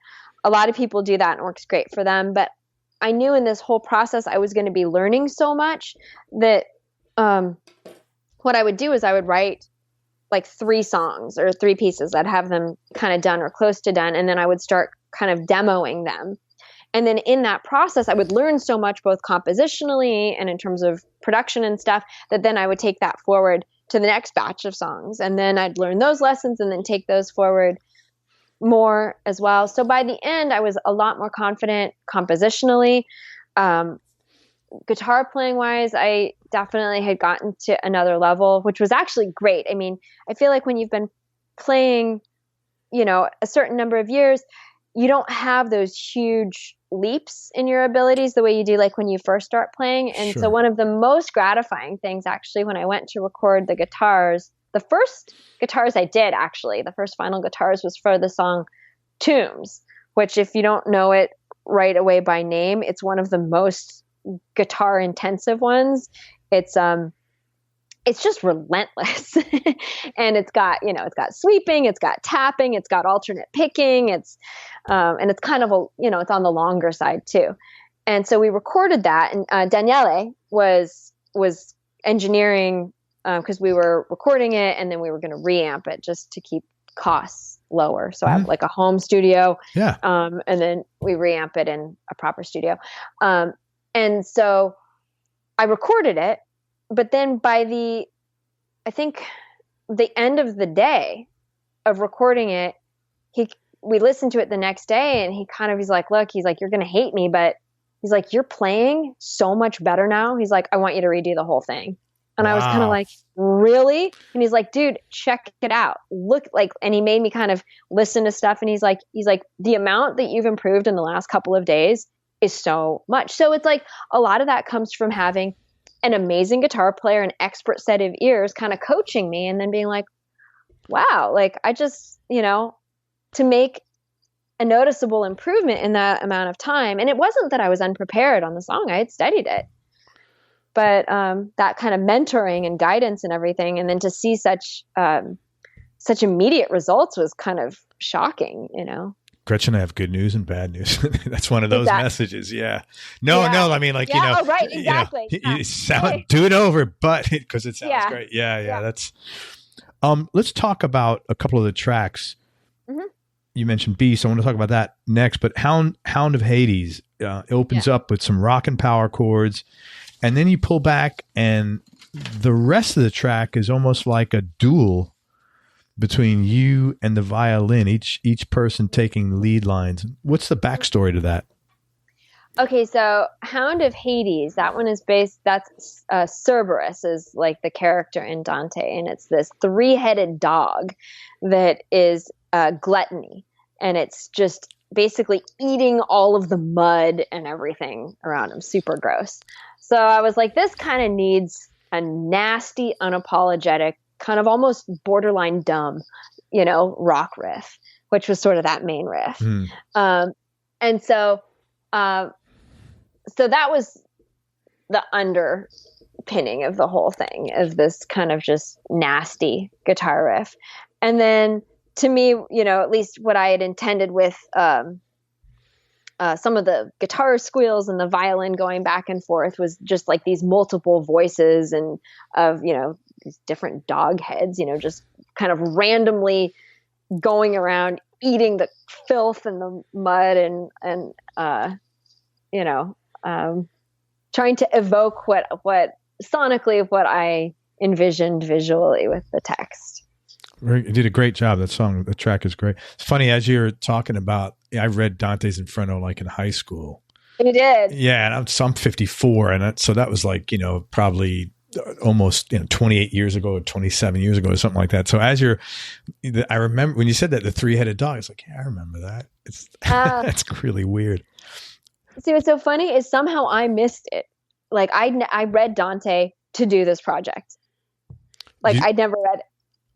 A lot of people do that and it works great for them. But I knew in this whole process, I was going to be learning so much that what I would do is I would write like 3 songs or 3 pieces. I'd have them kind of done or close to done. And then I would start kind of demoing them. And then in that process, I would learn so much, both compositionally and in terms of production and stuff, that then I would take that forward to the next batch of songs. And then I'd learn those lessons and then take those forward more as well. So by the end, I was a lot more confident compositionally. Guitar playing wise, I definitely had gotten to another level, which was actually great. I mean, I feel like when you've been playing, a certain number of years, you don't have those huge leaps in your abilities the way you do like when you first start playing. And Sure. So one of the most gratifying things actually when I went to record the guitars, the first guitars I did actually, the first final guitars was for the song Tombs, which if you don't know it right away by name, it's one of the most guitar intensive ones. It's just relentless. And it's got sweeping, it's got tapping, it's got alternate picking. It's and it's kind of it's on the longer side too. And so we recorded that, and Daniele was engineering because we were recording it and then we were going to reamp it just to keep costs lower. So I have like a home studio. Yeah. And then we reamp it in a proper studio. And so I recorded it, but then by the end of the day of recording it, we listened to it the next day and he's like, look, he's like, you're going to hate me, but he's like, you're playing so much better now. He's like, I want you to redo the whole thing. And I was kind of like, really? And he's like, dude, check it out. Look, like, and he made me kind of listen to stuff. And he's like, the amount that you've improved in the last couple of days is so much. So it's like a lot of that comes from having an amazing guitar player, an expert set of ears kind of coaching me and then being like, wow, like I just, to make a noticeable improvement in that amount of time. And it wasn't that I was unprepared on the song. I had studied it. But that kind of mentoring and guidance and everything, and then to see such immediate results was kind of shocking, Gretchen, I have good news and bad news. That's one of those messages. Yeah. No, I mean, like, Oh, right. Exactly. Do it over, but because it sounds great. Yeah. That's, let's talk about a couple of the tracks. Mm-hmm. You mentioned Beast. I want to talk about that next, but Hound of Hades opens up with some rock and power chords. And then you pull back and the rest of the track is almost like a duel between you and the violin, each person taking lead lines. What's the backstory to that? Okay, so Hound of Hades, that one is that's Cerberus is like the character in Dante, and it's this 3-headed dog that is gluttony, and it's just basically eating all of the mud and everything around him. Super gross. So I was like, this kind of needs a nasty, unapologetic, kind of almost borderline dumb, rock riff, which was sort of that main riff. And so that was the underpinning of the whole thing, of this kind of just nasty guitar riff. And then to me, at least what I had intended with some of the guitar squeals and the violin going back and forth was just like these multiple voices and of, these different dog heads, just kind of randomly going around eating the filth and the mud and trying to evoke what sonically what I envisioned visually with the text. You did a great job. That song, the track is great. It's funny, as you're talking about, I read Dante's Inferno like in high school. You did? Yeah, and I'm 54, and so that was like, probably almost 28 years ago or 27 years ago or something like that. So I remember when you said that, the 3-headed dog, it's like, yeah, I remember that. It's that's really weird. See, what's so funny is somehow I missed it. Like I read Dante to do this project. Like I'd never read it.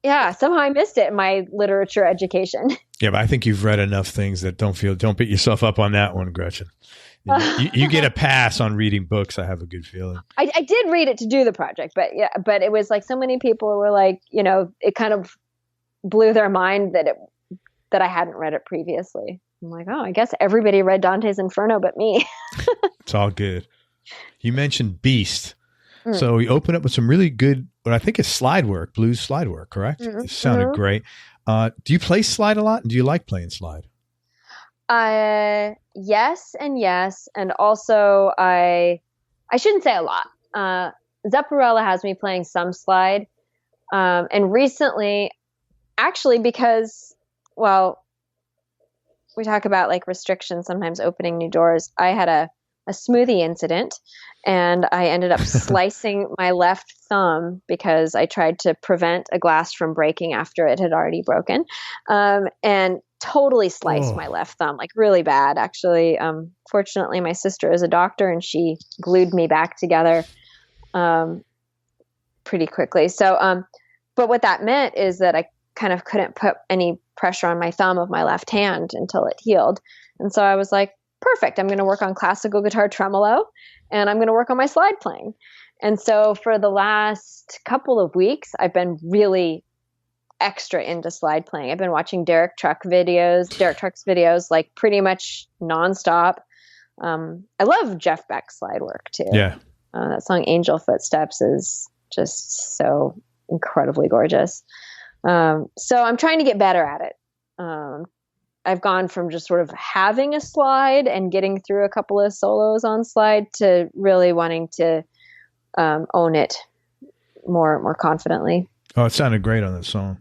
Yeah, somehow I missed it in my literature education. Yeah, but I think you've read enough things that don't beat yourself up on that one, Gretchen. You get a pass on reading books. I have a good feeling. I did read it to do the project, but it was like so many people were like, it kind of blew their mind that I hadn't read it previously. I'm like, oh, I guess everybody read Dante's Inferno but me. It's all good. You mentioned Beast. So we opened up with some really good, what I think is slide work, blues slide work, correct? It sounded great. Do you play slide a lot? And do you like playing slide? Yes and yes. And also I shouldn't say a lot. Zepparella has me playing some slide. And recently, actually, because, well, we talk about like restrictions sometimes opening new doors. I had a smoothie incident and I ended up slicing my left thumb because I tried to prevent a glass from breaking after it had already broken. And totally sliced my left thumb, like really bad, actually. Fortunately, my sister is a doctor and she glued me back together pretty quickly. So, but what that meant is that I kind of couldn't put any pressure on my thumb of my left hand until it healed. And so I was like, perfect. I'm going to work on classical guitar tremolo and I'm going to work on my slide playing. And so for the last couple of weeks, I've been really extra into slide playing. I've been watching Derek Truck's videos, like pretty much nonstop. I love Jeff Beck's slide work too. Yeah. That song Angel Footsteps is just so incredibly gorgeous. So I'm trying to get better at it. I've gone from just sort of having a slide and getting through a couple of solos on slide to really wanting to own it more confidently. Oh, it sounded great on that song.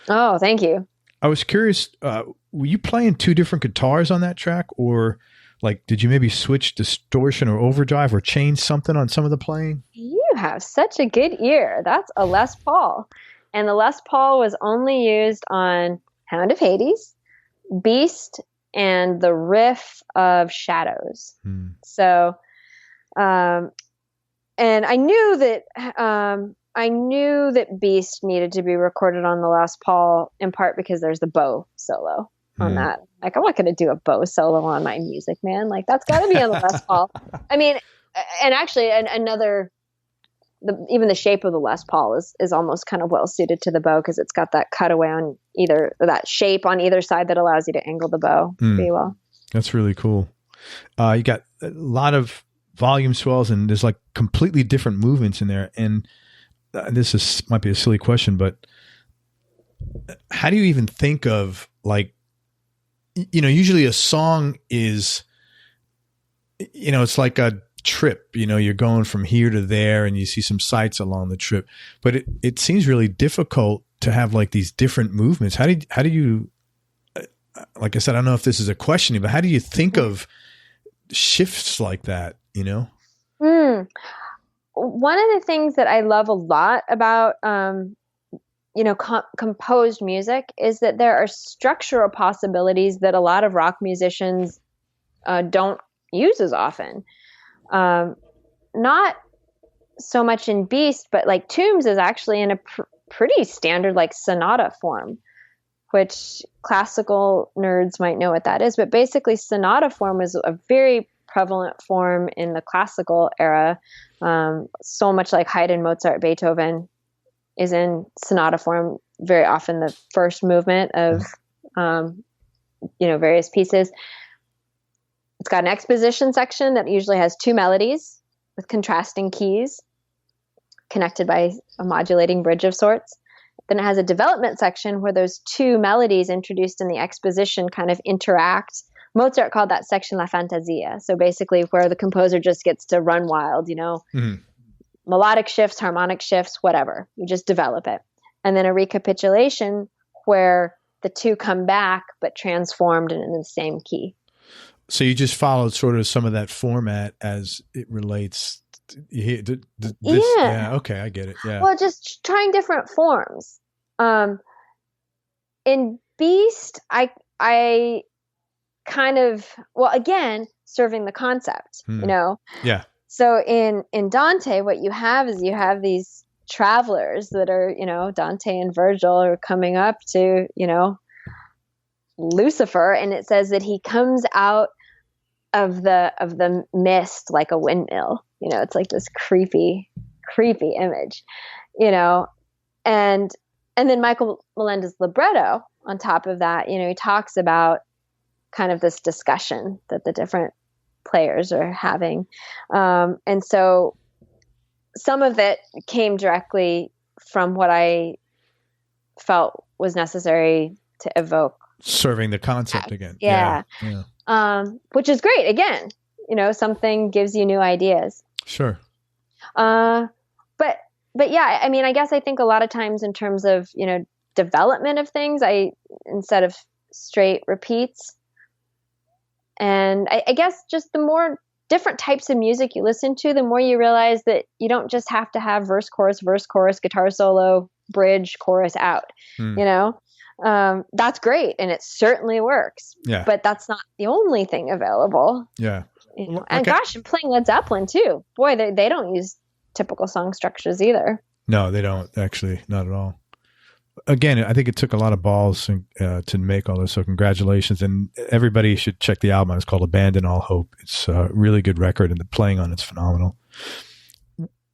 Oh, thank you. I was curious, were you playing two different guitars on that track, or like did you maybe switch distortion or overdrive or change something on some of the playing? You have such a good ear. That's a Les Paul. And the Les Paul was only used on Hound of Hades, Beast, and the riff of Shadows. So, and I knew that Beast needed to be recorded on the Les Paul in part because there's the bow solo on that. Like, I'm not going to do a bow solo on my Music Man. Like, that's got to be on the Les Paul. I mean, and actually even the shape of the Les Paul is almost kind of well suited to the bow because it's got that cutaway on that shape on either side that allows you to angle the bow pretty well. That's really cool. You got a lot of volume swells and there's like completely different movements in there. And might be a silly question, but how do you even think of like, usually a song is, it's like a trip, you're going from here to there and you see some sights along the trip, but it seems really difficult to have like these different movements. How do you, like I said, I don't know if this is a question, but how do you think of shifts like that, One of the things that I love a lot about, composed music is that there are structural possibilities that a lot of rock musicians don't use as often. Not so much in Beast, but like Tombs is actually in a pretty standard like sonata form, which classical nerds might know what that is. But basically sonata form is a very prevalent form in the classical era. So much like Haydn, Mozart, Beethoven is in sonata form. Very often the first movement of, various pieces. It's got an exposition section that usually has two melodies with contrasting keys connected by a modulating bridge of sorts. Then it has a development section where those two melodies introduced in the exposition kind of interact. Mozart called that section La Fantasia. So basically where the composer just gets to run wild, melodic shifts, harmonic shifts, whatever. You just develop it. And then a recapitulation where the two come back but transformed and in the same key. So you just followed sort of some of that format as it relates. Yeah. Okay. I get it. Yeah. Well, just trying different forms. In Beast, I kind of, again, serving the concept, Yeah. So in Dante, what you have is these travelers that are, Dante and Virgil are coming up to, Lucifer, and it says that he comes out of the mist like a windmill. It's like this creepy image, and then Michael Melenda's libretto on top of that, he talks about kind of this discussion that the different players are having. And so some of it came directly from what I felt was necessary to evoke. Serving the concept again. Yeah. Which is great. Again, something gives you new ideas. Sure. But yeah, I mean, I guess I think a lot of times in terms of, development of things, instead of straight repeats, and I guess just the more different types of music you listen to, the more you realize that you don't just have to have verse, chorus, guitar solo, bridge, chorus out, that's great. And it certainly works, but that's not the only thing available. Yeah. And gosh, I'm playing Led Zeppelin too. Boy, they don't use typical song structures either. No, they don't actually, not at all. Again, I think it took a lot of balls to make all this. So congratulations. And everybody should check the album. It's called Abandon All Hope. It's a really good record and the playing on it's phenomenal.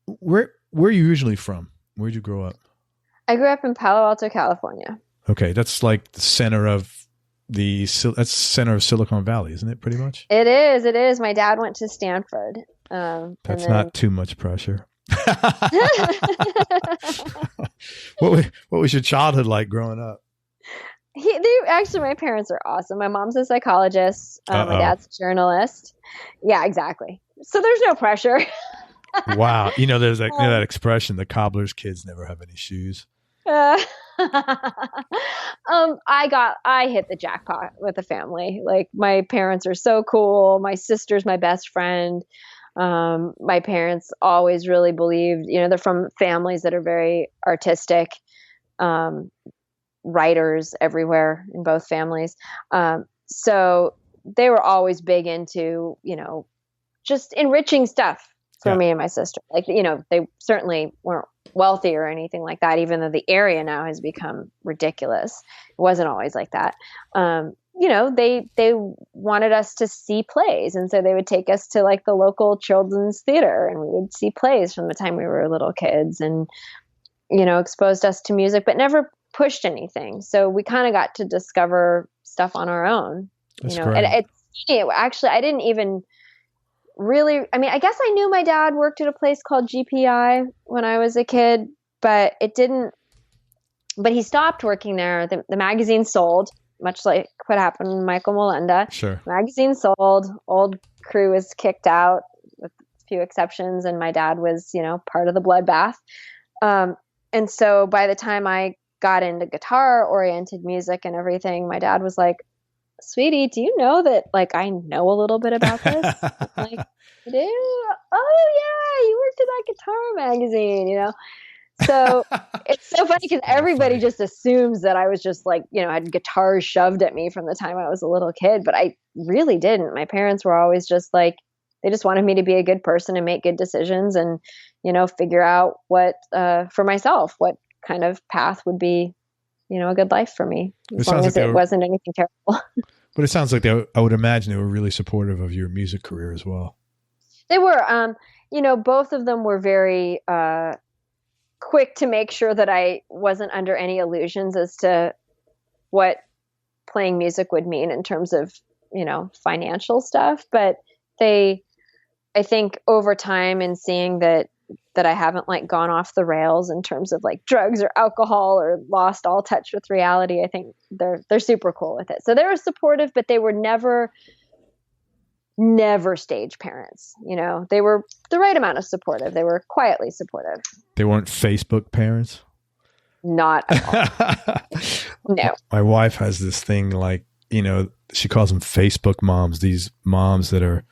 Where are you usually from? Where'd you grow up? I grew up in Palo Alto, California. Okay. That's like the center of Silicon Valley, isn't it, pretty much? It is. My dad went to Stanford. That's not too much pressure. What was your childhood like growing up? My parents are awesome. My mom's a psychologist. My dad's a journalist. Yeah, exactly. So there's no pressure. Wow. There's that expression, the cobbler's kids never have any shoes. I hit the jackpot with the family. Like, my parents are so cool. My sister's my best friend. My parents always really believed, they're from families that are very artistic, writers everywhere in both families. So they were always big into, just enriching stuff for me and my sister. Like, they certainly weren't wealthy or anything like that, even though the area now has become ridiculous. It wasn't always like that. They wanted us to see plays. And so they would take us to like the local children's theater, and we would see plays from the time we were little kids, and, exposed us to music, but never pushed anything. So we kind of got to discover stuff on our own. That's great. And actually, I didn't even really, I guess I knew my dad worked at a place called GPI when I was a kid, but he stopped working there. The magazine sold, much like what happened with Michael Melenda. Sure. Magazine sold, old crew was kicked out with a few exceptions, and my dad was, part of the bloodbath. And so by the time I got into guitar-oriented music and everything, my dad was like, "Sweetie, do you know that, like, I know a little bit about this?" I'm like, "I do? Oh yeah, you worked at that guitar magazine, So it's so funny because everybody just assumes that I was just like, had guitars shoved at me from the time I was a little kid, but I really didn't. My parents were always just like, they just wanted me to be a good person and make good decisions and, figure out what, for myself, what kind of path would be, a good life for me, as long as it wasn't anything terrible. But it sounds like I would imagine they were really supportive of your music career as well. They were, both of them were very, quick to make sure that I wasn't under any illusions as to what playing music would mean in terms of, financial stuff. But I think over time, and seeing that I haven't like gone off the rails in terms of like drugs or alcohol or lost all touch with reality, I think they're super cool with it. So they were supportive, but they were never stage parents. They were the right amount of supportive. They were quietly supportive. They weren't Facebook parents? Not at all. No. My wife has this thing like, she calls them Facebook moms, these moms that are,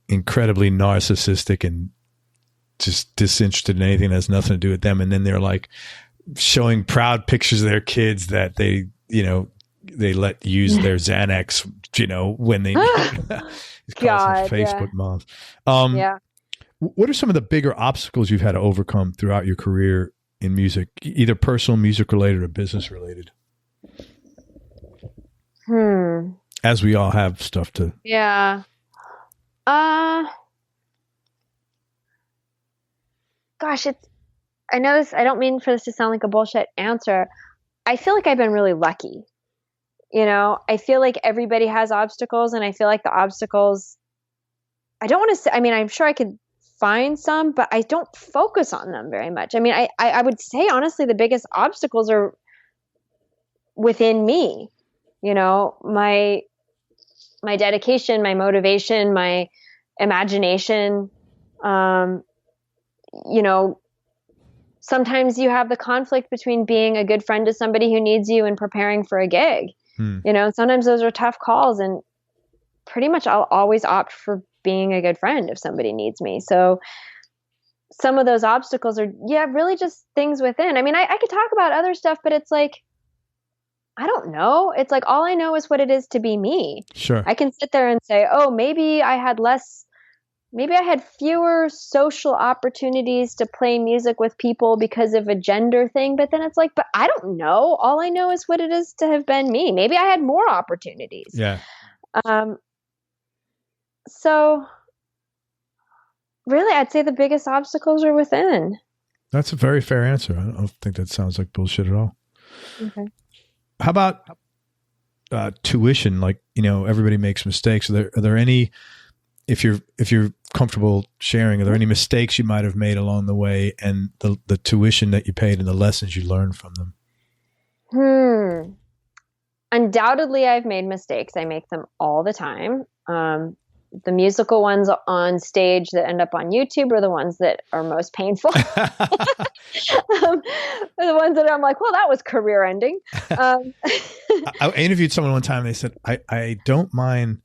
incredibly narcissistic and just disinterested in anything that has nothing to do with them. And then they're like showing proud pictures of their kids that they let use their Xanax, when they God, Facebook moms. Yeah. What are some of the bigger obstacles you've had to overcome throughout your career in music, either personal, music related, or business related? as we all have stuff to. Yeah. Gosh, I know this, I don't mean for this to sound like a bullshit answer. I feel like I've been really lucky. I feel like everybody has obstacles, and I feel like the obstacles, I don't want to say, I mean, I'm sure I could find some, but I don't focus on them very much. I mean, I would say, honestly, the biggest obstacles are within me. My dedication, my motivation, my imagination. Sometimes you have the conflict between being a good friend to somebody who needs you and preparing for a gig. Sometimes those are tough calls, and pretty much I'll always opt for being a good friend if somebody needs me. So some of those obstacles are, really just things within. I mean, I could talk about other stuff, but it's like, I don't know. It's like, all I know is what it is to be me. Sure. I can sit there and say, oh, maybe I had fewer social opportunities to play music with people because of a gender thing. But then it's like, but I don't know. All I know is what it is to have been me. Maybe I had more opportunities. Yeah. So really, I'd say the biggest obstacles are within. That's a very fair answer. I don't think that sounds like bullshit at all. Okay. How about tuition? Like, everybody makes mistakes. Are there any, if you're comfortable sharing, are there any mistakes you might have made along the way, and the tuition that you paid and the lessons you learned from them? Undoubtedly, I've made mistakes. I make them all the time. The musical ones on stage that end up on YouTube are the ones that are most painful. The ones that I'm like, well, that was career ending. I interviewed someone one time. And they said, I don't mind.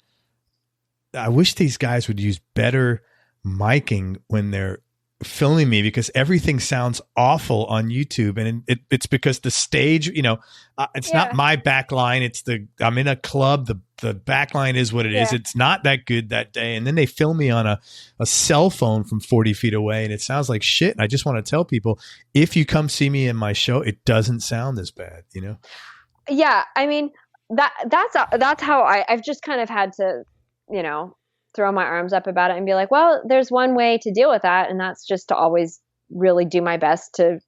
I wish these guys would use better miking when they're filming me, because everything sounds awful on YouTube. And it's because the stage, it's not my back line. It's I'm in a club. The back line is what it is. It's not that good that day. And then they film me on a cell phone from 40 feet away, and it sounds like shit. And I just want to tell people, if you come see me in my show, it doesn't sound as bad, Yeah. I mean, that's how I've just kind of had to, throw my arms up about it and be like, well, there's one way to deal with that. And that's just to always really do my best to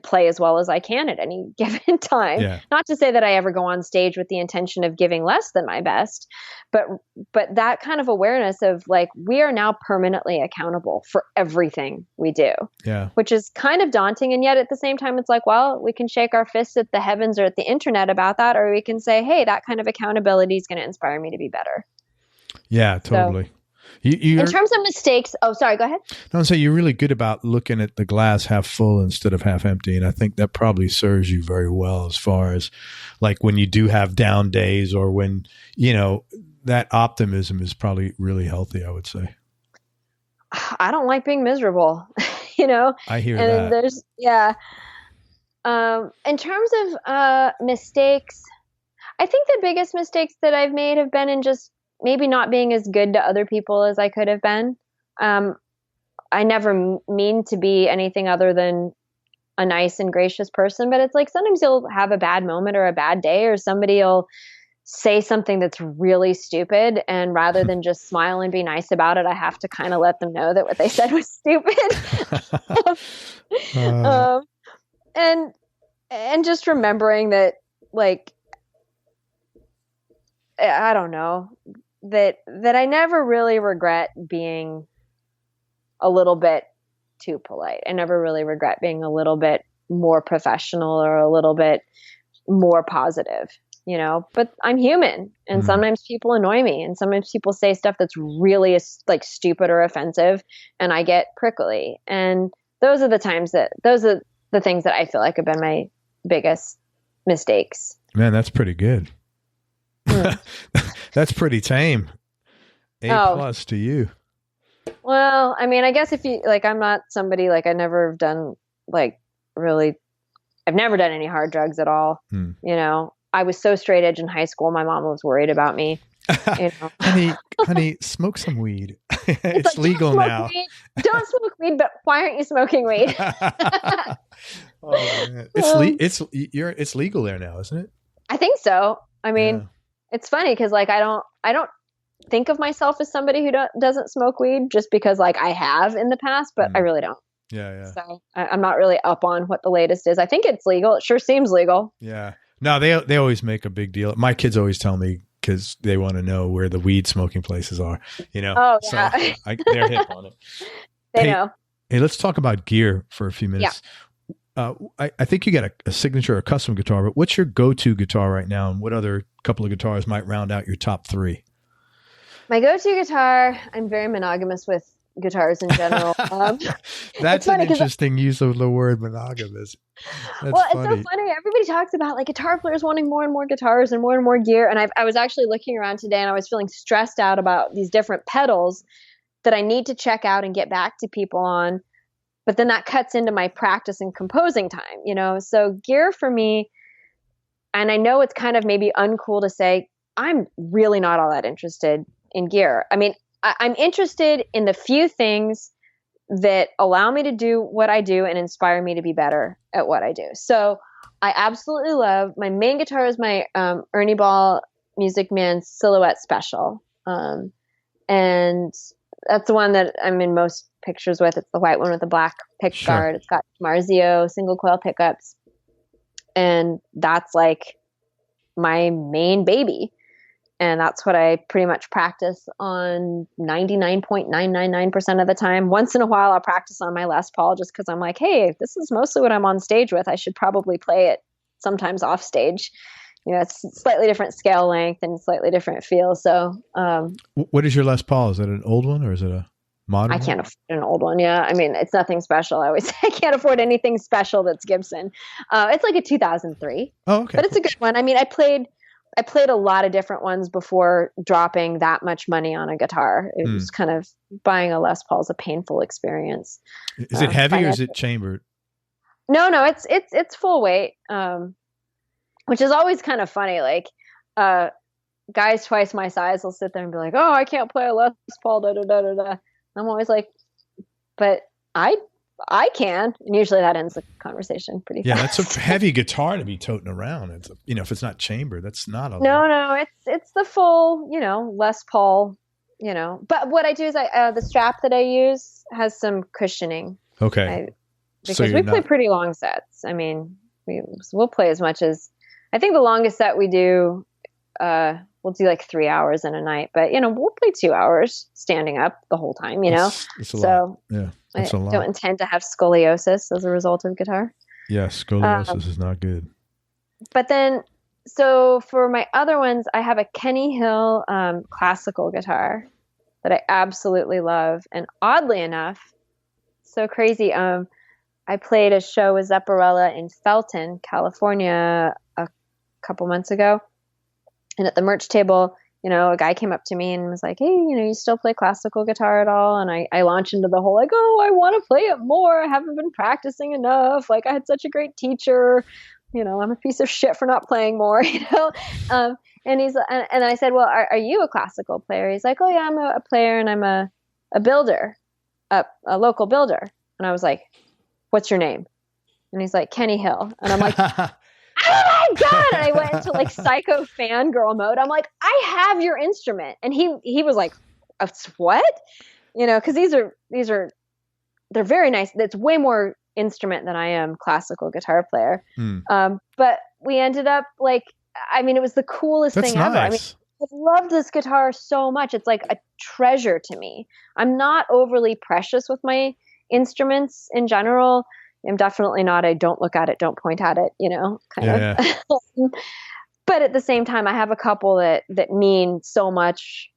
play as well as I can at any given time. Yeah. Not to say that I ever go on stage with the intention of giving less than my best, but that kind of awareness of like, we are now permanently accountable for everything we do. Yeah. Which is kind of daunting. And yet at the same time, it's like, well, we can shake our fists at the heavens or at the internet about that, or we can say, hey, that kind of accountability is going to inspire me to be better. Yeah, totally. So, in terms of mistakes, sorry, go ahead. Don't say you're really good about looking at the glass half full instead of half empty. And I think that probably serves you very well, as far as like when you do have down days, or when, that optimism is probably really healthy, I would say. I don't like being miserable, I hear that. There's, in terms of mistakes, I think the biggest mistakes that I've made have been in just maybe not being as good to other people as I could have been. I never mean to be anything other than a nice and gracious person, but it's like sometimes you'll have a bad moment or a bad day, or somebody will say something that's really stupid, and rather than just smile and be nice about it, I have to kind of let them know that what they said was stupid. And just remembering that, like, I don't know, that I never really regret being a little bit too polite. I never really regret being a little bit more professional or a little bit more positive, but I'm human, and sometimes people annoy me, and sometimes people say stuff that's really like stupid or offensive, and I get prickly. And those are the things that I feel like have been my biggest mistakes. Man, that's pretty good. That's pretty tame. A+ to you. Well, I mean, I guess if you like, I'm not somebody like, I've never done any hard drugs at all. I was so straight edge in high school. My mom was worried about me. Honey, smoke some weed. It's like, legal now. Don't smoke weed, but why aren't you smoking weed? Man. It's legal there now, isn't it? I think so. I mean, It's funny because like I don't think of myself as somebody who doesn't smoke weed just because like I have in the past, but I really don't. Yeah. So I'm not really up on what the latest is. I think it's legal. It sure seems legal. Yeah. No, they always make a big deal. My kids always tell me because they want to know where the weed smoking places are, you know? Oh, so yeah. they're hip on it. They know. Hey, let's talk about gear for a few minutes. Yeah. I think you got a signature or custom guitar, but what's your go-to guitar right now? And what other couple of guitars might round out your top three? My go-to guitar, I'm very monogamous with guitars in general. That's an interesting use of the word monogamous. It's so funny. Everybody talks about like guitar players wanting more and more guitars and more gear. And I was actually looking around today and I was feeling stressed out about these different pedals that I need to check out and get back to people on. But then that cuts into my practice and composing time, you know? So gear for me, and I know it's kind of maybe uncool to say, I'm really not all that interested in gear. I mean, I'm interested in the few things that allow me to do what I do and inspire me to be better at what I do. So I absolutely love, my main guitar is my Ernie Ball Music Man Silhouette Special. And that's the one that I'm in most pictures with. It's the white one with the black pick guard. It's got Marzio single coil pickups. And that's like my main baby. And that's what I pretty much practice on 99.999% of the time. Once in a while, I'll practice on my Les Paul just because I'm like, hey, this is mostly what I'm on stage with. I should probably play it sometimes off stage. You know, it's slightly different scale length and slightly different feel. So, what is your Les Paul? Is it an old one or is it a modern? I can't afford an old one. Yeah, I mean, it's nothing special. I always say I can't afford anything special that's Gibson. It's like a 2003. Oh, okay, but it's a good one. I mean, I played a lot of different ones before dropping that much money on a guitar. It was kind of buying a Les Paul is a painful experience. Is it heavy or is it chambered? No, it's full weight. Which is always kind of funny. Like, guys twice my size will sit there and be like, "Oh, I can't play a Les Paul." Da da da da da. I'm always like, "But I can." And usually that ends the conversation pretty fast. Yeah, that's a heavy guitar to be toting around. It's if it's not chambered, that's not a No, it's the full, Les Paul, But what I do is the strap that I use has some cushioning. Okay. Because we play pretty long sets. I mean, we'll play as much as, I think the longest set we do, we'll do like 3 hours in a night, but we'll play 2 hours standing up the whole time, It's a lot. Yeah. I don't intend to have scoliosis as a result of guitar. Yeah, scoliosis is not good. But then, so for my other ones, I have a Kenny Hill classical guitar that I absolutely love. And oddly enough, so crazy, I played a show with Zepparella in Felton, California a couple months ago. And at the merch table, a guy came up to me and was like, hey, you still play classical guitar at all? And I launched into the whole, like, oh, I want to play it more. I haven't been practicing enough. Like, I had such a great teacher. I'm a piece of shit for not playing more, And I said, well, are you a classical player? He's like, oh yeah, I'm a player and I'm a builder, a local builder. And I was like, what's your name? And he's like, Kenny Hill. And I'm like, oh my God. And I went into like psycho fangirl mode. I'm like, I have your instrument. And he was like, what? Cause they're very nice. It's way more instrument than I am classical guitar player. But we ended up like, it was the coolest thing ever. Nice. I loved this guitar so much. It's like a treasure to me. I'm not overly precious with my instruments in general. I'm definitely not a don't look at it, don't point at it, kind of. But at the same time, I have a couple that mean so much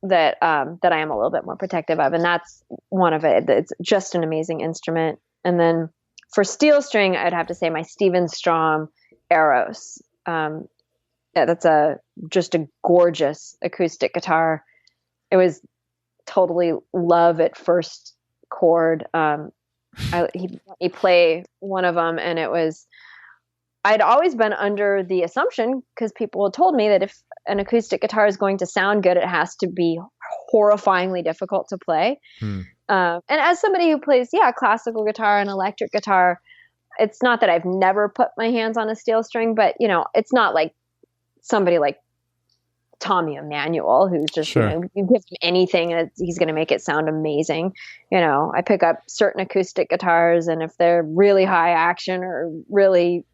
that I am a little bit more protective of. And that's one of it. It's just an amazing instrument. And then for steel string, I'd have to say my Steven Strom Eros. That's just a gorgeous acoustic guitar. It was totally love at first chord. He play one of them, and I'd always been under the assumption, because people had told me that if an acoustic guitar is going to sound good, it has to be horrifyingly difficult to play. And as somebody who plays, classical guitar and electric guitar, it's not that I've never put my hands on a steel string, but it's not like somebody like Tommy Emmanuel, who's just, Sure. you give him anything and he's going to make it sound amazing. I pick up certain acoustic guitars, and if they're really high action or really,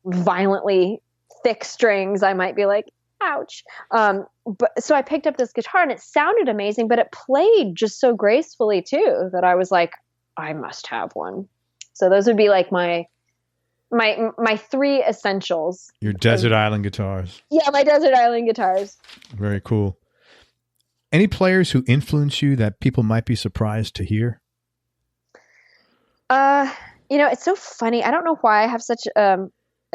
violently thick strings, I might be like, ouch. But so I picked up this guitar and it sounded amazing, but it played just so gracefully too, that I was like, I must have one. So those would be like my three essentials. Your desert island guitars. Yeah, my desert island guitars. Very cool. Any players who influence you that people might be surprised to hear? It's so funny. I don't know why I have such a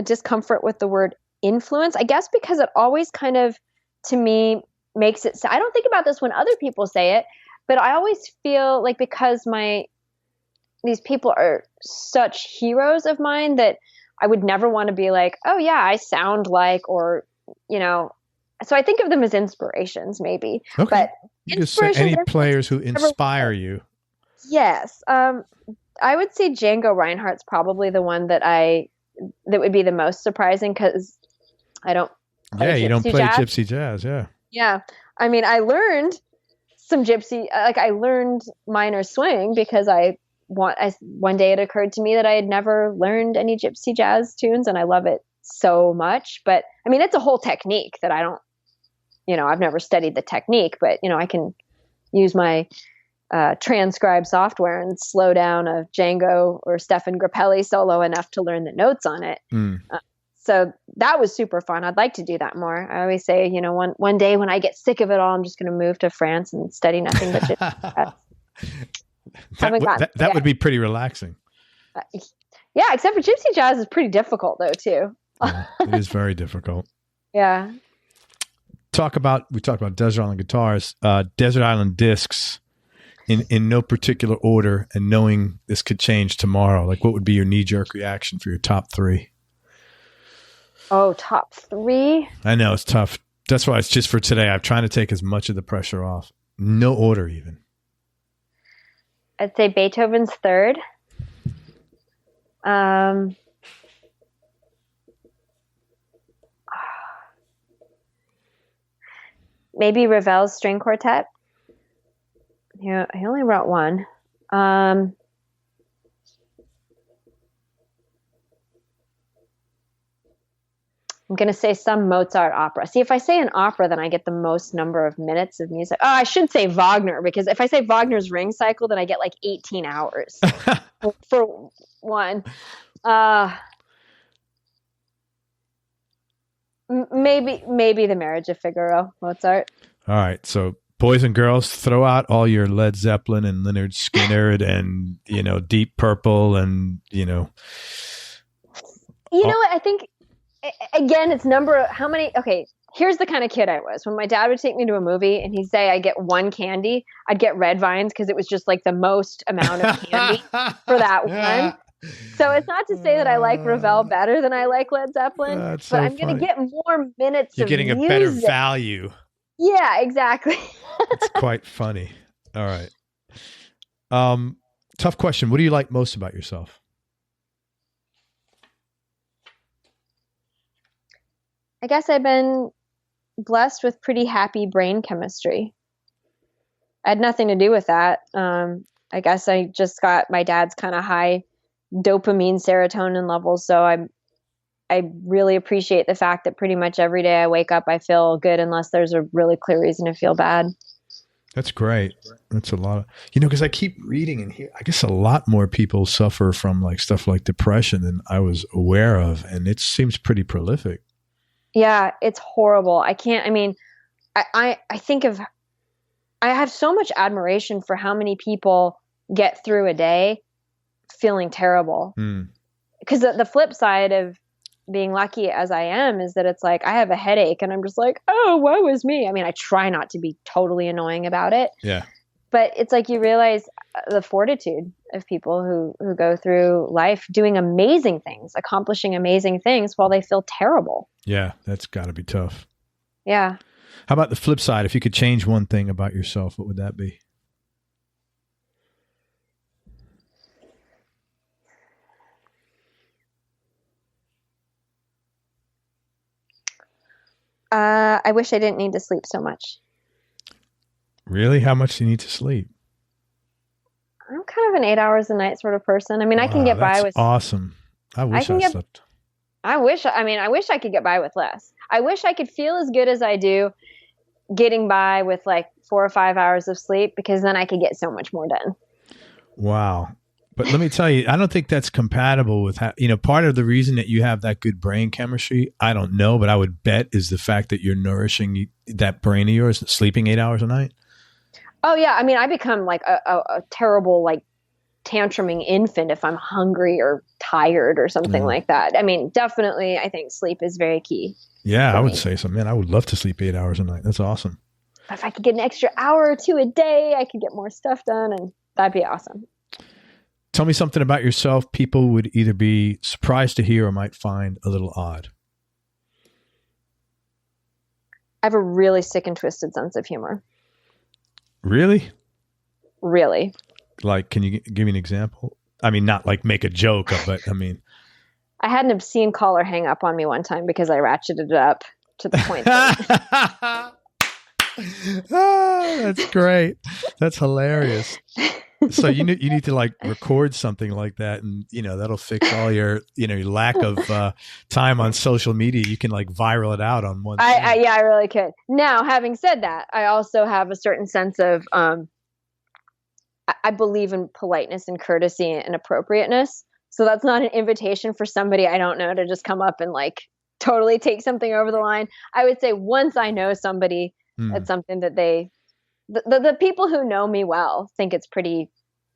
discomfort with the word influence. I guess because it always kind of, to me, makes it, I don't think about this when other people say it, but I always feel like because these people are such heroes of mine that I would never want to be like, oh yeah, I sound like, or, so I think of them as inspirations maybe. Okay. But you just say any players who inspire you. Yes. I would say Django Reinhardt's probably the one that would be the most surprising, because I don't play you don't play jazz. gypsy jazz. Yeah. Yeah. I mean, I learned some gypsy, I learned minor swing because one day it occurred to me that I had never learned any gypsy jazz tunes, and I love it so much. But I mean, it's a whole technique that I don't, I've never studied the technique, but I can use my transcribe software and slow down a Django or Stefan Grappelli solo enough to learn the notes on it. So that was super fun. I'd like to do that more. I always say, one day when I get sick of it all, I'm just going to move to France and study nothing but gypsy jazz. That would be pretty relaxing. Yeah, except for gypsy jazz is pretty difficult though too. It is very difficult. Yeah. We talked about desert island guitars, desert island discs, in no particular order, and knowing this could change tomorrow. Like, what would be your knee-jerk reaction for your top three? Oh, top three? I know it's tough. That's why it's just for today. I'm trying to take as much of the pressure off. No order even. I'd say Beethoven's third. Maybe Ravel's string quartet. Yeah, he only wrote one. I'm going to say some Mozart opera. See, if I say an opera, then I get the most number of minutes of music. Oh, I should say Wagner, because if I say Wagner's Ring Cycle, then I get like 18 hours for one. Maybe The Marriage of Figaro, Mozart. All right. So boys and girls, throw out all your Led Zeppelin and Lynyrd Skynyrd and, Deep Purple and, You know what? I think, again, it's how many, okay, here's the kind of kid I was. When my dad would take me to a movie and he'd say I get one candy, I'd get Red Vines because it was just like the most amount of candy for that one. So it's not to say that I like Ravel better than I like Led Zeppelin, but I'm going to get more minutes You're of getting music. a better value. Yeah, exactly. It's quite funny. All right. Tough question. What do you like most about yourself? I guess I've been blessed with pretty happy brain chemistry. I had nothing to do with that. I guess I just got my dad's kind of high dopamine, serotonin levels. So I really appreciate the fact that pretty much every day I wake up, I feel good unless there's a really clear reason to feel bad. That's great. That's a lot of, because I keep reading and here, I guess a lot more people suffer from like stuff like depression than I was aware of. And it seems pretty prolific. Yeah, it's horrible. I have so much admiration for how many people get through a day feeling terrible. Because the flip side of being lucky as I am is that it's like I have a headache and I'm just like, oh, woe is me. I mean, I try not to be totally annoying about it. Yeah. But it's like you realize the fortitude of people who go through life doing amazing things, accomplishing amazing things while they feel terrible. Yeah, that's got to be tough. Yeah. How about the flip side? If you could change one thing about yourself, what would that be? I wish I didn't need to sleep so much. Really? How much do you need to sleep? I'm kind of an 8 hours a night sort of person. I mean, I can get by with awesome. I wish I slept. I wish I could get by with less. I wish I could feel as good as I do getting by with like 4 or 5 hours of sleep, because then I could get so much more done. Wow. But let me tell you, I don't think that's compatible with part of the reason that you have that good brain chemistry, I don't know, but I would bet is the fact that you're nourishing that brain of yours, sleeping 8 hours a night. Oh yeah. I mean, I become like a terrible, like tantruming infant if I'm hungry or tired or something like that. I mean, definitely, I think sleep is very key. Yeah, I would say so. Man, I would love to sleep 8 hours a night. That's awesome. If I could get an extra hour or two a day, I could get more stuff done, and that'd be awesome. Tell me something about yourself people would either be surprised to hear or might find a little odd. I have a really sick and twisted sense of humor. Really? Really. Like, can you give me an example? I mean, not like make a joke, but I mean. I had an obscene caller hang up on me one time because I ratcheted it up to the point that that's great. That's hilarious. So you need to like record something like that, and that'll fix all your your lack of time on social media. You can like viral it out on one. I really could. Now, having said that, I also have a certain sense of I believe in politeness and courtesy and appropriateness. So that's not an invitation for somebody I don't know to just come up and like totally take something over the line. I would say once I know somebody, it's something that the people who know me well think it's pretty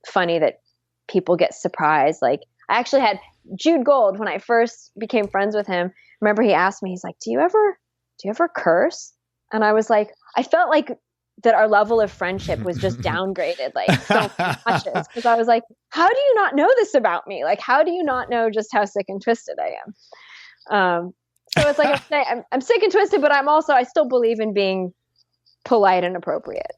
funny that people get surprised. Like, I actually had Jude Gold when I first became friends with him. Remember, he asked me, he's like, do you ever curse? And I was like, I felt like that our level of friendship was just downgraded like so much, because I was like, how do you not know this about me? Like, how do you not know just how sick and twisted I am? So it's like I'm sick and twisted, but I still believe in being polite and appropriate.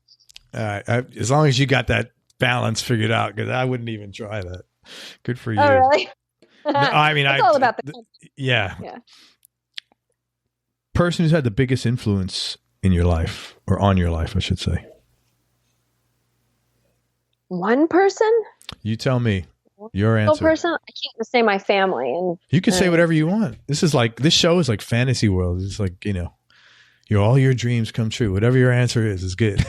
As long as you got that balance figured out, because I wouldn't even try that. Good for you. Oh, really? No, I mean, it's all about the yeah. Person who's had the biggest influence in your life, or on your life, I should say. One person? You tell me. Your answer. Person? I can't just say my family. And you can say whatever you want. This show is like fantasy world. It's like, all your dreams come true. Whatever your answer is good.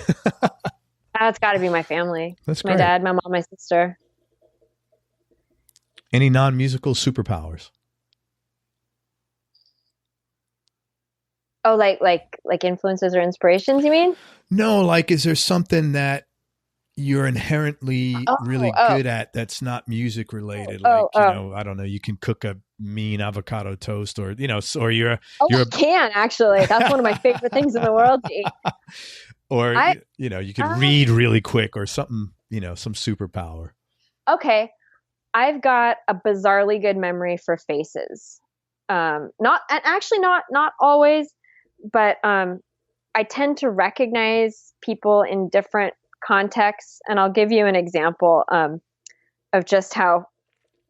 That's got to be my family. That's my great. dad, my mom, my sister. Any non-musical superpowers? Oh, like influences or inspirations, you mean? No, like, is there something that you're inherently really good at that's not music related? Like, I don't know, you can cook a mean avocado toast, or, or I can actually. That's one of my favorite things in the world to eat. Or, you can read really quick or something, some superpower. Okay. I've got a bizarrely good memory for faces. Not always, but I tend to recognize people in different contexts, and I'll give you an example of just how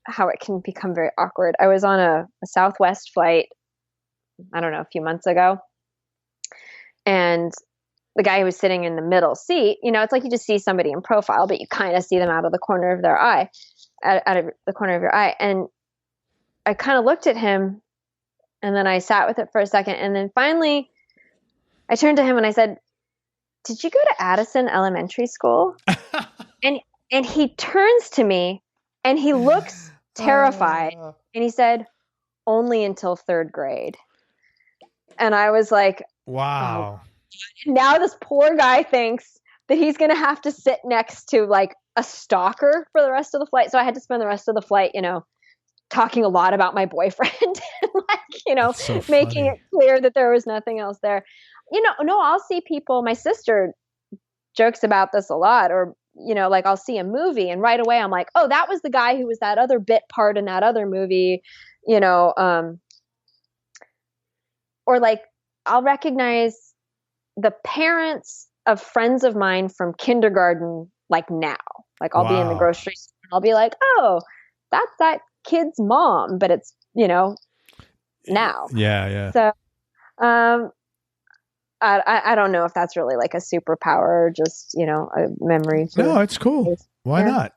it can become very awkward. I was on a Southwest flight, I don't know, a few months ago, and the guy who was sitting in the middle seat, it's like you just see somebody in profile, but you kind of see them out of the corner of their eye, out of the corner of your eye. And I kind of looked at him, and then I sat with it for a second. And then finally I turned to him and I said, "Did you go to Addison Elementary School?" and he turns to me and he looks terrified. And he said, "Only until third grade." And I was like, wow. Oh. Now this poor guy thinks that he's going to have to sit next to like a stalker for the rest of the flight. So I had to spend the rest of the flight, talking a lot about my boyfriend and so making it clear that there was nothing else there. No, I'll see people. My sister jokes about this a lot, or, like I'll see a movie and right away I'm like, oh, that was the guy who was that other bit part in that other movie, or like I'll recognize the parents of friends of mine from kindergarten, like now, like I'll be in the grocery store and I'll be like, oh, that's that kid's mom, but it's, now. Yeah. So, I don't know if that's really like a superpower or just, a memory. No, it's cool. Why not?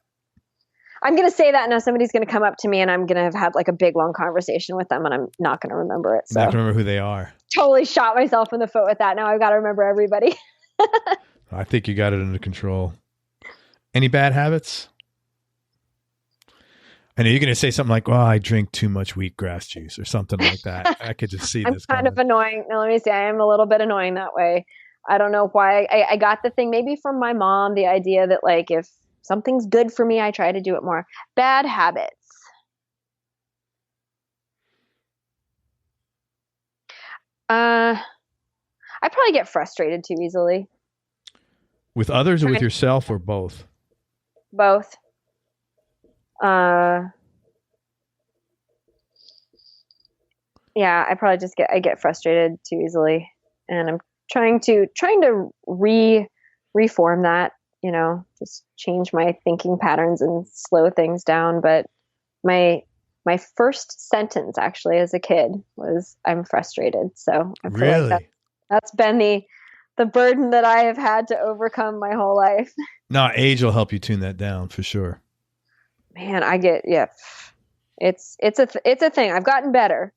I'm going to say that now somebody's going to come up to me and I'm going to have had like a big long conversation with them and I'm not going to remember it. So Not going to remember who they are. Totally shot myself in the foot with that. Now I've got to remember everybody. I think you got it under control. Any bad habits? I know you're going to say something like, well, I drink too much wheatgrass juice or something like that. I could just see I'm this kind of annoying. Now, let me see. I am a little bit annoying that way. I don't know why. I got the thing maybe from my mom, the idea that like if something's good for me, I try to do it more. Bad habits. I probably get frustrated too easily. With others or with yourself or both? Both. Yeah, I probably just get frustrated too easily, and I'm trying to reform that, just change my thinking patterns and slow things down. But my first sentence actually as a kid was, "I'm frustrated." So I feel really? like that's been the burden that I have had to overcome my whole life. No, age will help you tune that down for sure. Man, it's a thing. I've gotten better,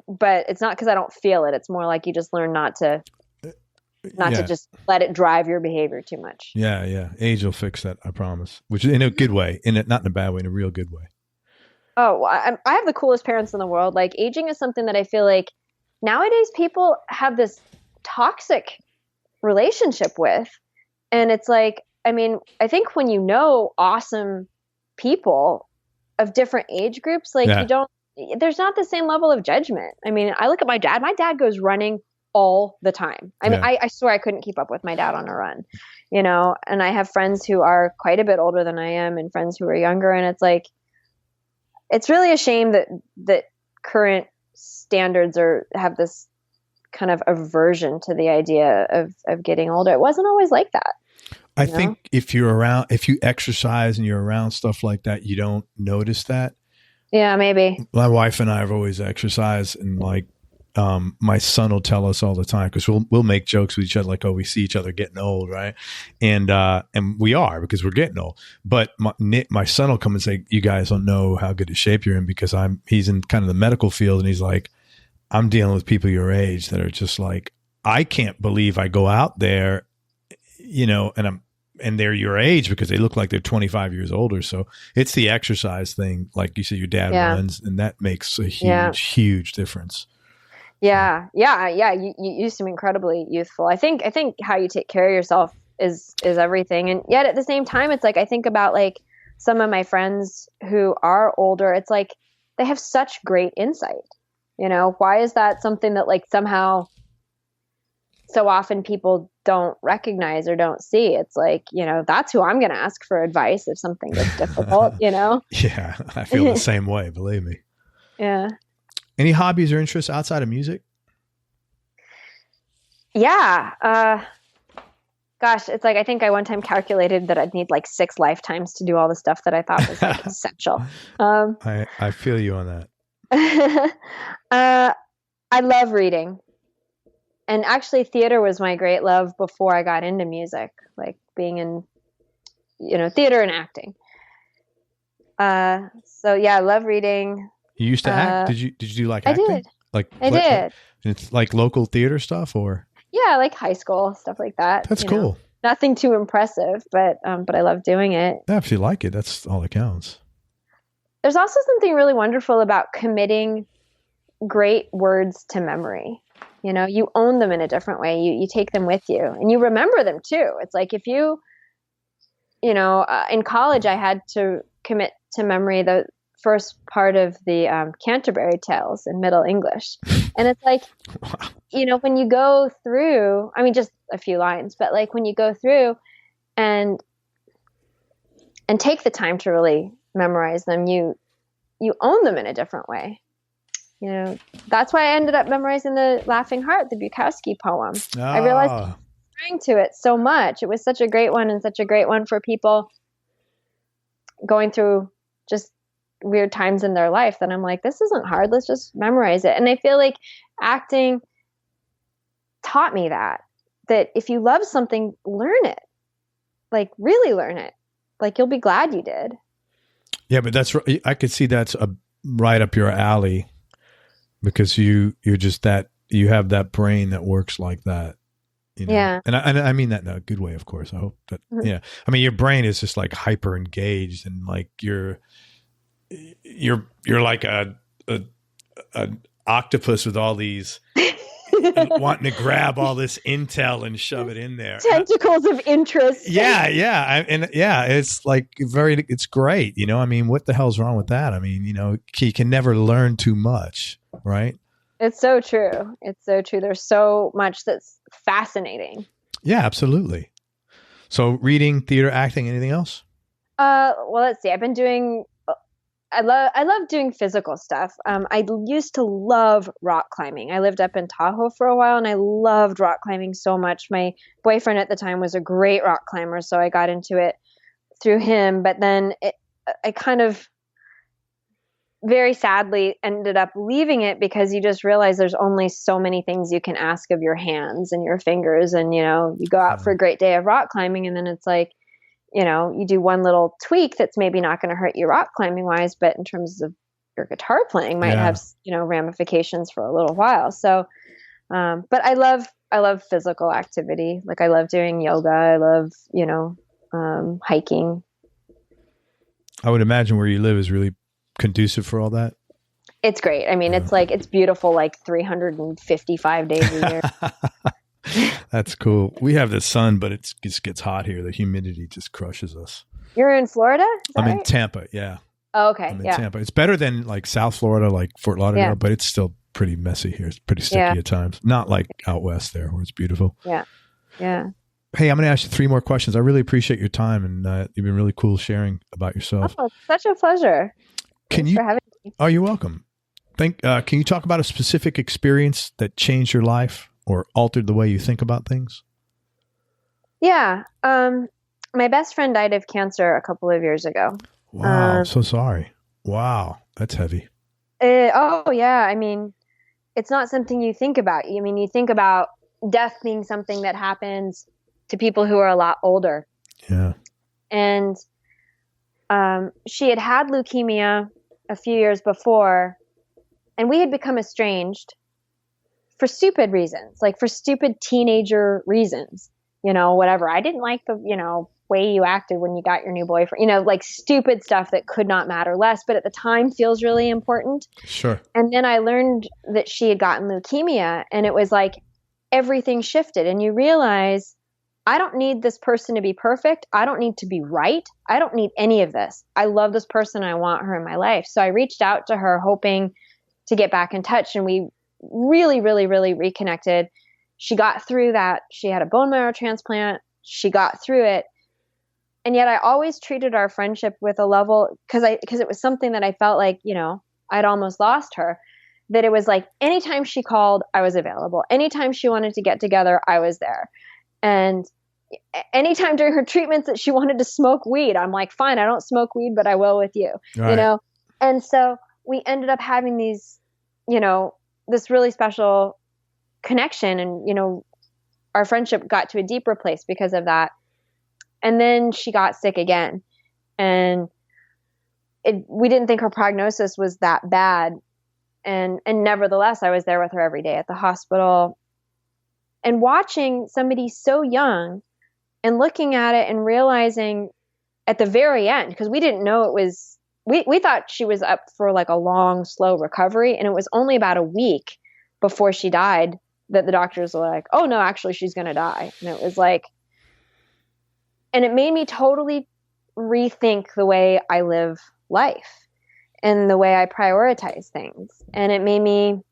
but it's not because I don't feel it. It's more like you just learn not to just let it drive your behavior too much. Yeah. Age will fix that, I promise. Which is in a good way, not in a bad way, in a real good way. Oh, I have the coolest parents in the world. Like, aging is something that I feel like nowadays people have this toxic relationship with. And it's like, I mean, I think when you know awesome people of different age groups, like there's not the same level of judgment. I mean, I look at my dad. My dad goes running all the time. I mean, I swear I couldn't keep up with my dad on a run, and I have friends who are quite a bit older than I am and friends who are younger. And it's like, it's really a shame that current standards have this kind of aversion to the idea of getting older. It wasn't always like that. I think if you exercise and you're around stuff like that, you don't notice that. Yeah, maybe. My wife and I have always exercised, and like, my son will tell us all the time, because we'll make jokes with each other, like, oh, we see each other getting old, right? And we are, because we're getting old. But my son will come and say, you guys don't know how good a shape you're in, because he's in kind of the medical field, and he's like, I'm dealing with people your age that are just like, I can't believe I go out there, and they're your age, because they look like they're 25 years older. So it's the exercise thing. Like you said, your dad runs, and that makes a huge difference. Yeah. You seem incredibly youthful. I think how you take care of yourself is everything. And yet at the same time, it's like, I think about like some of my friends who are older. It's like they have such great insight. Why is that something that like somehow so often people don't recognize or don't see? It's like, that's who I'm going to ask for advice if something gets difficult, Yeah, I feel the same way, believe me. Yeah. Any hobbies or interests outside of music? Yeah. Gosh, it's like, I think I one time calculated that I'd need like 6 lifetimes to do all the stuff that I thought was like essential. I feel you on that. I love reading. And actually theater was my great love before I got into music, like being in, theater and acting. So yeah, I love reading. You used to act? Did you do like acting? I did. I did. Like, it's like local theater stuff, or? Yeah, like high school, stuff like that. That's cool. Nothing too impressive, but I love doing it. Yeah, if you like it, that's all that counts. There's also something really wonderful about committing great words to memory. You own them in a different way. You take them with you and you remember them too. It's like if in college, I had to commit to memory the first part of the Canterbury Tales in Middle English. And it's like, when you go through, I mean, just a few lines, but like when you go through and take the time to really memorize them, you own them in a different way. That's why I ended up memorizing The Laughing Heart, the Bukowski poem. I realized I was trying to it so much. It was such a great one, and such a great one for people going through just weird times in their life, that I'm like, this isn't hard. Let's just memorize it. And I feel like acting taught me that if you love something, learn it, like really learn it. Like you'll be glad you did. Yeah, but I could see that's right up your alley, because you're just you have that brain that works like that. You know? Yeah. And I mean that in a good way, of course. I hope that, yeah. I mean, your brain is just like hyper engaged, and like you're like an octopus with all these wanting to grab all this intel and shove it in there. Tentacles of interest. Yeah. It's like it's great. You know, I mean, what the hell's wrong with that? I mean, you know, you can never learn too much, right? It's so true. It's so true. There's so much that's fascinating. Yeah, absolutely. So reading, theater, acting, anything else? Well, let's see. I've been doing, I love doing physical stuff. I used to love rock climbing. I lived up in Tahoe for a while, and I loved rock climbing so much. My boyfriend at the time was a great rock climber, so I got into it through him. But then I kind of very sadly ended up leaving it, because you just realize there's only so many things you can ask of your hands and your fingers. And, you know, you go out for a great day of rock climbing, and then it's like, you know, you do one little tweak that's maybe not going to hurt you rock climbing wise, but in terms of your guitar playing might have, you know, ramifications for a little while. So, but I love physical activity. Like I love doing yoga. I love, you know, hiking. I would imagine where you live is really conducive for all that. It's great. I mean, it's beautiful, like 355 days a year. That's cool. We have the sun, but it just gets hot here. The humidity just crushes us. You're in Florida? I'm in Tampa. Yeah. Oh, okay. I'm in Tampa. It's better than like South Florida, like Fort Lauderdale, but it's still pretty messy here. It's pretty sticky at times. Not like out west there where it's beautiful. Yeah. Yeah. Hey, I'm going to ask you 3 more questions. I really appreciate your time, and you've been really cool sharing about yourself. Oh, it's such a pleasure. Thanks for having me. Oh, you're welcome. Can you talk about a specific experience that changed your life or altered the way you think about things? Yeah. My best friend died of cancer a couple of years ago. Wow. I'm so sorry. Wow. That's heavy. Oh, yeah. I mean, it's not something you think about. I mean, you think about death being something that happens to people who are a lot older. Yeah. And she had leukemia a few years before, and we had become estranged for stupid reasons, like for stupid teenager reasons, you know, whatever. I didn't like the, you know, way you acted when you got your new boyfriend, you know, like stupid stuff that could not matter less, but at the time feels really important. Sure. And then I learned that she had gotten leukemia, and it was like everything shifted, and you realize, I don't need this person to be perfect. I don't need to be right. I don't need any of this. I love this person. I want her in my life. So I reached out to her hoping to get back in touch, and we really, really, really reconnected. She got through that. She had a bone marrow transplant. She got through it. And yet I always treated our friendship with a level, because it was something that I felt like, you know, I'd almost lost her, that it was like anytime she called, I was available. Anytime she wanted to get together, I was there. And anytime during her treatments that she wanted to smoke weed, I'm like, fine, I don't smoke weed, but I will with you, you know? And so we ended up having these, you know, this really special connection, and, you know, our friendship got to a deeper place because of that. And then she got sick again, and we didn't think her prognosis was that bad. And nevertheless, I was there with her every day at the hospital, and watching somebody so young and looking at it and realizing at the very end, because we didn't know it was, we thought she was up for like a long, slow recovery. And it was only about a week before she died that the doctors were like, oh no, actually she's going to die. And it was like, and it made me totally rethink the way I live life and the way I prioritize things. And it made me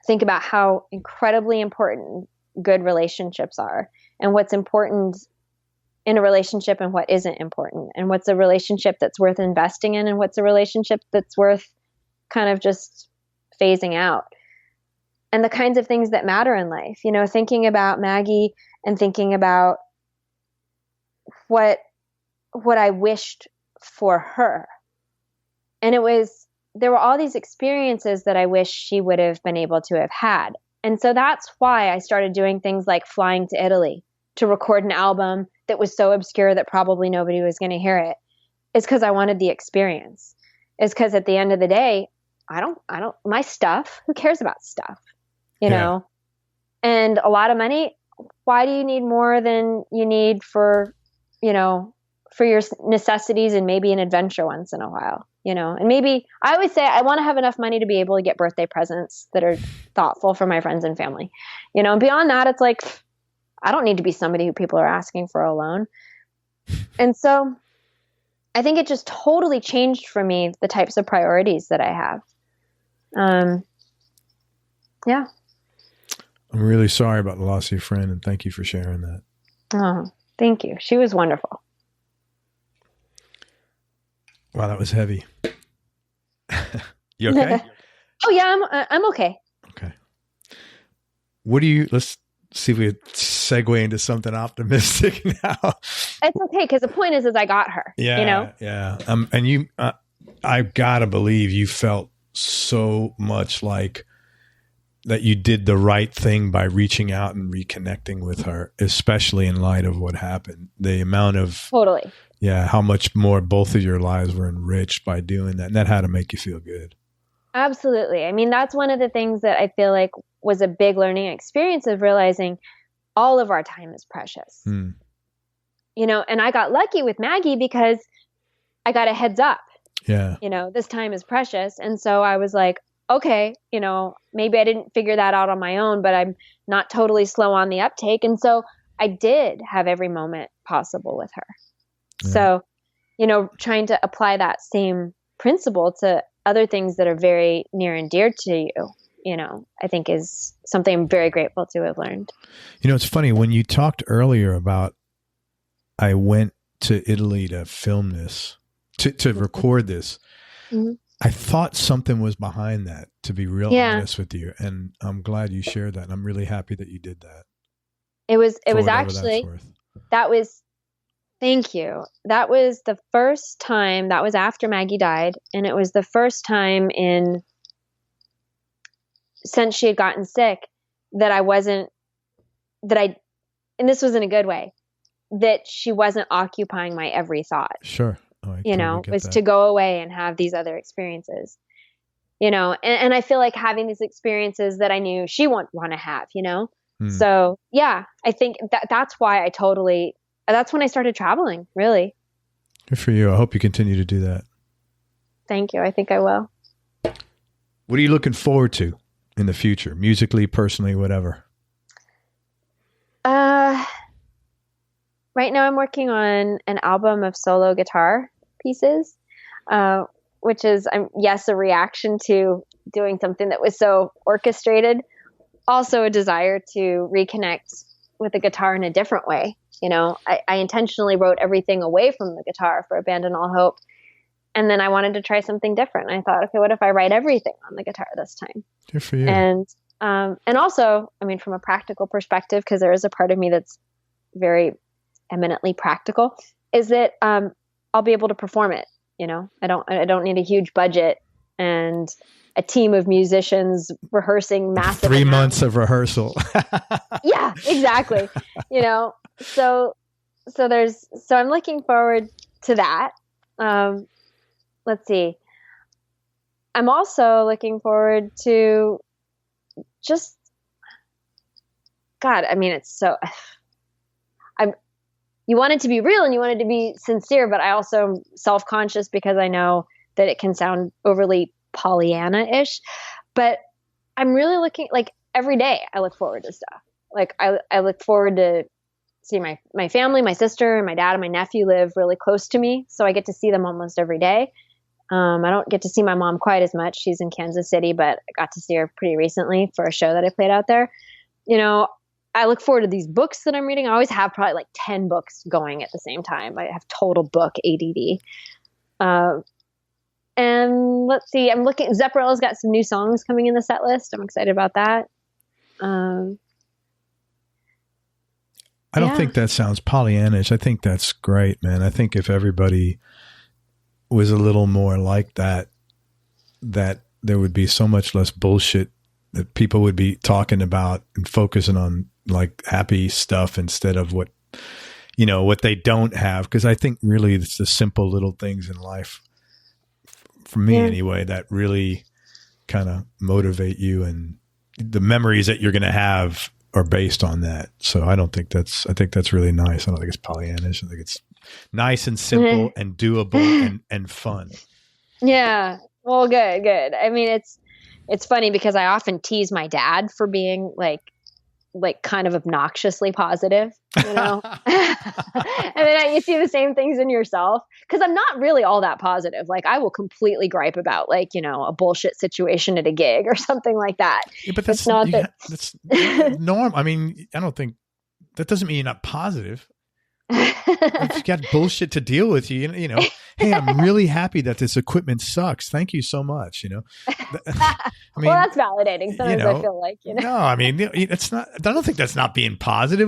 think about how incredibly important good relationships are, and what's important in a relationship and what isn't important, and what's a relationship that's worth investing in, and what's a relationship that's worth kind of just phasing out, and the kinds of things that matter in life. You know, thinking about Maggie and thinking about what I wished for her. And there were all these experiences that I wish she would have been able to have had. And so that's why I started doing things like flying to Italy to record an album that was so obscure that probably nobody was going to hear it. It's because I wanted the experience. It's because at the end of the day, I don't, my stuff, who cares about stuff, you know? And a lot of money, why do you need more than you need for, you know, for your necessities and maybe an adventure once in a while, you know? And maybe I always say I want to have enough money to be able to get birthday presents that are thoughtful for my friends and family, you know? And beyond that, it's like, I don't need to be somebody who people are asking for a loan. And so I think it just totally changed for me the types of priorities that I have. Yeah. I'm really sorry about the loss of your friend, and thank you for sharing that. Oh, thank you. She was wonderful. Wow, that was heavy. You okay? Oh yeah, I'm okay. Okay. What do you? Let's see if we segue into something optimistic now. It's okay because the point is I got her. Yeah, you know. Yeah. And you, I gotta believe you felt so much like that you did the right thing by reaching out and reconnecting with her, especially in light of what happened. The amount of totally. Yeah, how much more both of your lives were enriched by doing that. And that had to make you feel good. Absolutely. I mean, that's one of the things that I feel like was a big learning experience of realizing all of our time is precious. You know, and I got lucky with Maggie because I got a heads up. Yeah. You know, this time is precious. And so I was like, okay, you know, maybe I didn't figure that out on my own, but I'm not totally slow on the uptake. And so I did have every moment possible with her. Yeah. So, you know, trying to apply that same principle to other things that are very near and dear to you, you know, I think is something I'm very grateful to have learned. You know, it's funny when you talked earlier about I went to Italy to film this, to record this. Mm-hmm. I thought something was behind that, to be real honest with you. And I'm glad you shared that. And I'm really happy that you did that. It was actually, that was, thank you. That was the first time, that was after Maggie died. And it was the first time since she had gotten sick that and this was in a good way, that she wasn't occupying my every thought. Sure. Oh, you know, was to go away and have these other experiences, you know, and I feel like having these experiences that I knew she wouldn't want to have, you know? So yeah, I think that's why that's when I started traveling, really. Good for you. I hope you continue to do that. Thank you. I think I will. What are you looking forward to in the future? Musically, personally, whatever. Right now I'm working on an album of solo guitar pieces, which is, a reaction to doing something that was so orchestrated. Also a desire to reconnect with the guitar in a different way. You know, I intentionally wrote everything away from the guitar for Abandon All Hope. And then I wanted to try something different. And I thought, okay, what if I write everything on the guitar this time? Good for you. And also, I mean, from a practical perspective, because there is a part of me that's very eminently practical, is that I'll be able to perform it. You know, I don't need a huge budget and a team of musicians rehearsing massive 3 months of rehearsal. Yeah, exactly. You know, so I'm looking forward to that. Let's see. I'm also looking forward to just, God, I mean, it's so, you want it to be real and you want it to be sincere, but I also am self-conscious because I know that it can sound overly Pollyanna-ish, but I'm really looking, like, every day I look forward to stuff. Like I look forward to see my family, my sister and my dad and my nephew live really close to me. So I get to see them almost every day. I don't get to see my mom quite as much. She's in Kansas City, but I got to see her pretty recently for a show that I played out there. You know, I look forward to these books that I'm reading. I always have probably like 10 books going at the same time. I have total book ADD. And let's see, Zepparella's got some new songs coming in the set list. I'm excited about that. I don't think that sounds Pollyannish. I think that's great, man. I think if everybody was a little more like that there would be so much less bullshit that people would be talking about and focusing on like happy stuff instead of what they don't have. Cause I think really it's the simple little things in life for me anyway, that really kind of motivate you, and the memories that you're going to have are based on that. So I think that's really nice. I don't think it's Pollyannish. I think it's nice and simple and doable and fun. Yeah. Well, good. I mean, it's funny because I often tease my dad for being like kind of obnoxiously positive, and then you see the same things in yourself, because I'm not really all that positive. Like I will completely gripe about a bullshit situation at a gig or something like that. Yeah, but that's norm. I mean, I don't think that doesn't mean you're not positive. If you got bullshit to deal with, hey, I'm really happy that this equipment sucks. Thank you so much. I mean, well, that's validating. Sometimes I feel like, No, I mean, it's not. I don't think that's not being positive.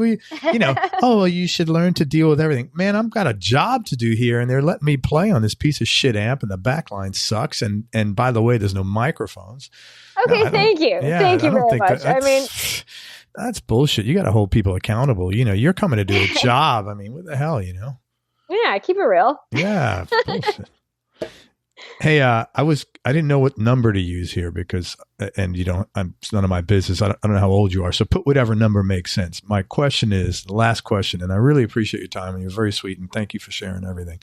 Oh, well, you should learn to deal with everything. Man, I've got a job to do here, and they're letting me play on this piece of shit amp, and the back line sucks. And by the way, there's no microphones. Okay, thank you. Thank you very much. I mean, that's bullshit. You got to hold people accountable. You're coming to do a job. I mean, what the hell, Yeah, keep it real. Yeah. Bullshit. Hey, I didn't know what number to use here because, and it's none of my business. I don't know how old you are. So put whatever number makes sense. My question is the last question, and I really appreciate your time, and you're very sweet, and thank you for sharing everything.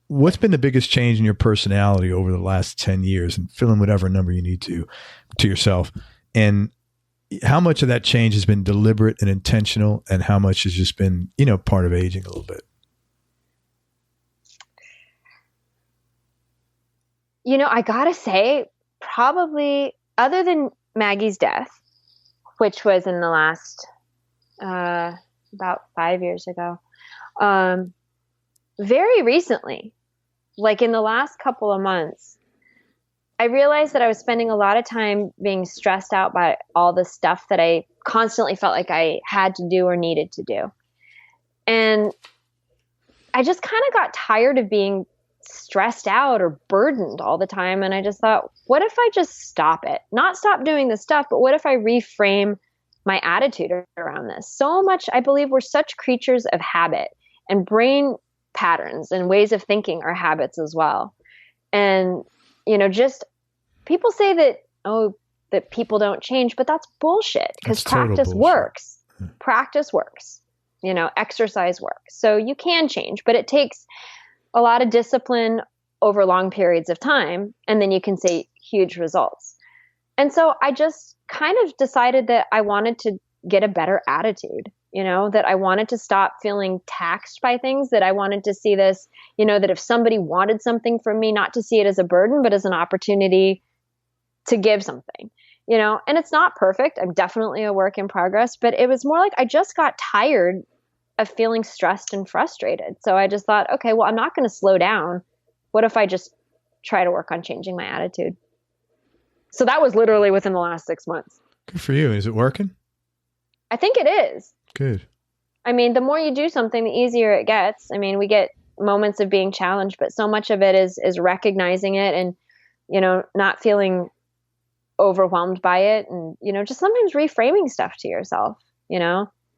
What's been the biggest change in your personality over the last 10 years? And fill in whatever number you need to yourself. And how much of that change has been deliberate and intentional, and how much has just been, part of aging a little bit? I gotta say, probably other than Maggie's death, which was in the last, about 5 years ago, very recently, like in the last couple of months, I realized that I was spending a lot of time being stressed out by all the stuff that I constantly felt like I had to do or needed to do. And I just kind of got tired of being stressed out or burdened all the time. And I just thought, what if I just stop it? Not stop doing this stuff, but what if I reframe my attitude around this? So much, I believe we're such creatures of habit, and brain patterns and ways of thinking are habits as well. And, just people say that people don't change, but that's bullshit, because practice works. Practice works. Exercise works. So you can change, but it takes a lot of discipline over long periods of time, and then you can see huge results. And so I just kind of decided that I wanted to get a better attitude, that I wanted to stop feeling taxed by things, that I wanted to see this, that if somebody wanted something from me, not to see it as a burden, but as an opportunity to give something, and it's not perfect. I'm definitely a work in progress, but it was more like I just got tired of feeling stressed and frustrated. So I just thought, okay, well, I'm not going to slow down. What if I just try to work on changing my attitude? So that was literally within the last 6 months. Good for you. Is it working? I think it is. Good. I mean, the more you do something, the easier it gets. I mean, we get moments of being challenged, but so much of it is recognizing it and, not feeling overwhelmed by it. And, just sometimes reframing stuff to yourself,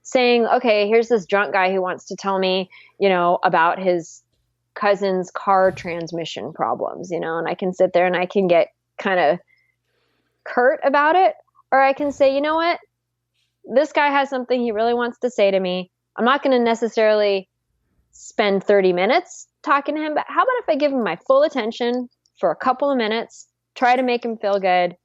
saying, okay, here's this drunk guy who wants to tell me, about his cousin's car transmission problems, and I can sit there and I can get kind of curt about it, or I can say, you know what, this guy has something he really wants to say to me. I'm not going to necessarily spend 30 minutes talking to him, but how about if I give him my full attention for a couple of minutes, try to make him feel good,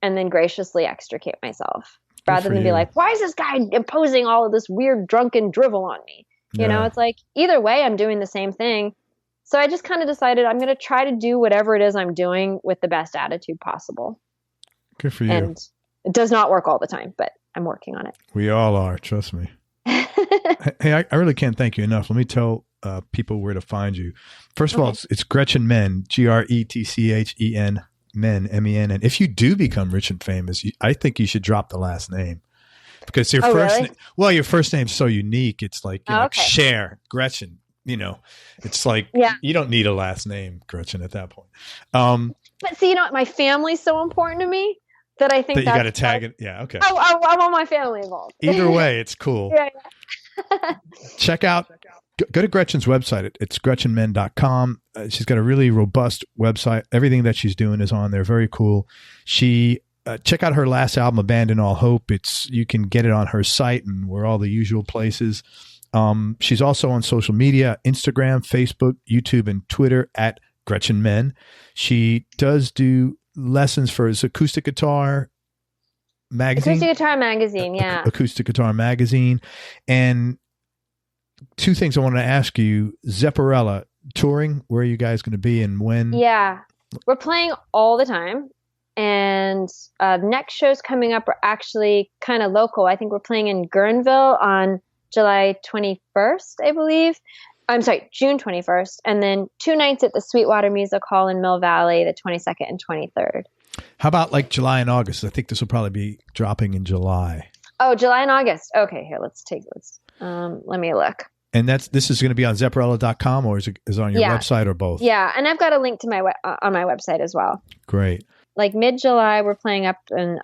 and then graciously extricate myself. Rather than be like, why is this guy imposing all of this weird drunken drivel on me? It's like, either way, I'm doing the same thing. So I just kind of decided I'm going to try to do whatever it is I'm doing with the best attitude possible. Good for you. And it does not work all the time, but I'm working on it. We all are. Trust me. Hey, I really can't thank you enough. Let me tell people where to find you. First of all, it's Gretchen Menn, Gretchen Men, MEN. And if you do become rich and famous, I think you should drop the last name, because your your first name's so unique. It's like, like Cher, Gretchen, it's like, you don't need a last name, Gretchen, at that point. But see, my family's so important to me. that I think that you got to tag it. Yeah. Okay. I want my family involved. Either way, it's cool. Yeah. Check out, go to Gretchen's website. It's gretchenmenn.com. She's got a really robust website. Everything that she's doing is on there. Very cool. She, check out her last album, Abandon All Hope. You can get it on her site, and we're all the usual places. She's also on social media, Instagram, Facebook, YouTube, and Twitter at Gretchen Menn. She does do lessons for his Acoustic Guitar Magazine. Acoustic Guitar Magazine, yeah. Acoustic Guitar Magazine. And two things I wanted to ask you. Zepparella, touring, where are you guys going to be and when? Yeah, we're playing all the time. And next shows coming up are actually kind of local. I think we're playing in Guerneville on July 21st, I believe. I'm sorry, June 21st. And then 2 nights at the Sweetwater Music Hall in Mill Valley, the 22nd and 23rd. How about like July and August? I think this will probably be dropping in July. Oh, July and August. Okay, here, let me look. And this is going to be on Zepparella.com, or is it on your website, or both? Yeah, and I've got a link to my on my website as well. Great. Like mid-July, we're playing up in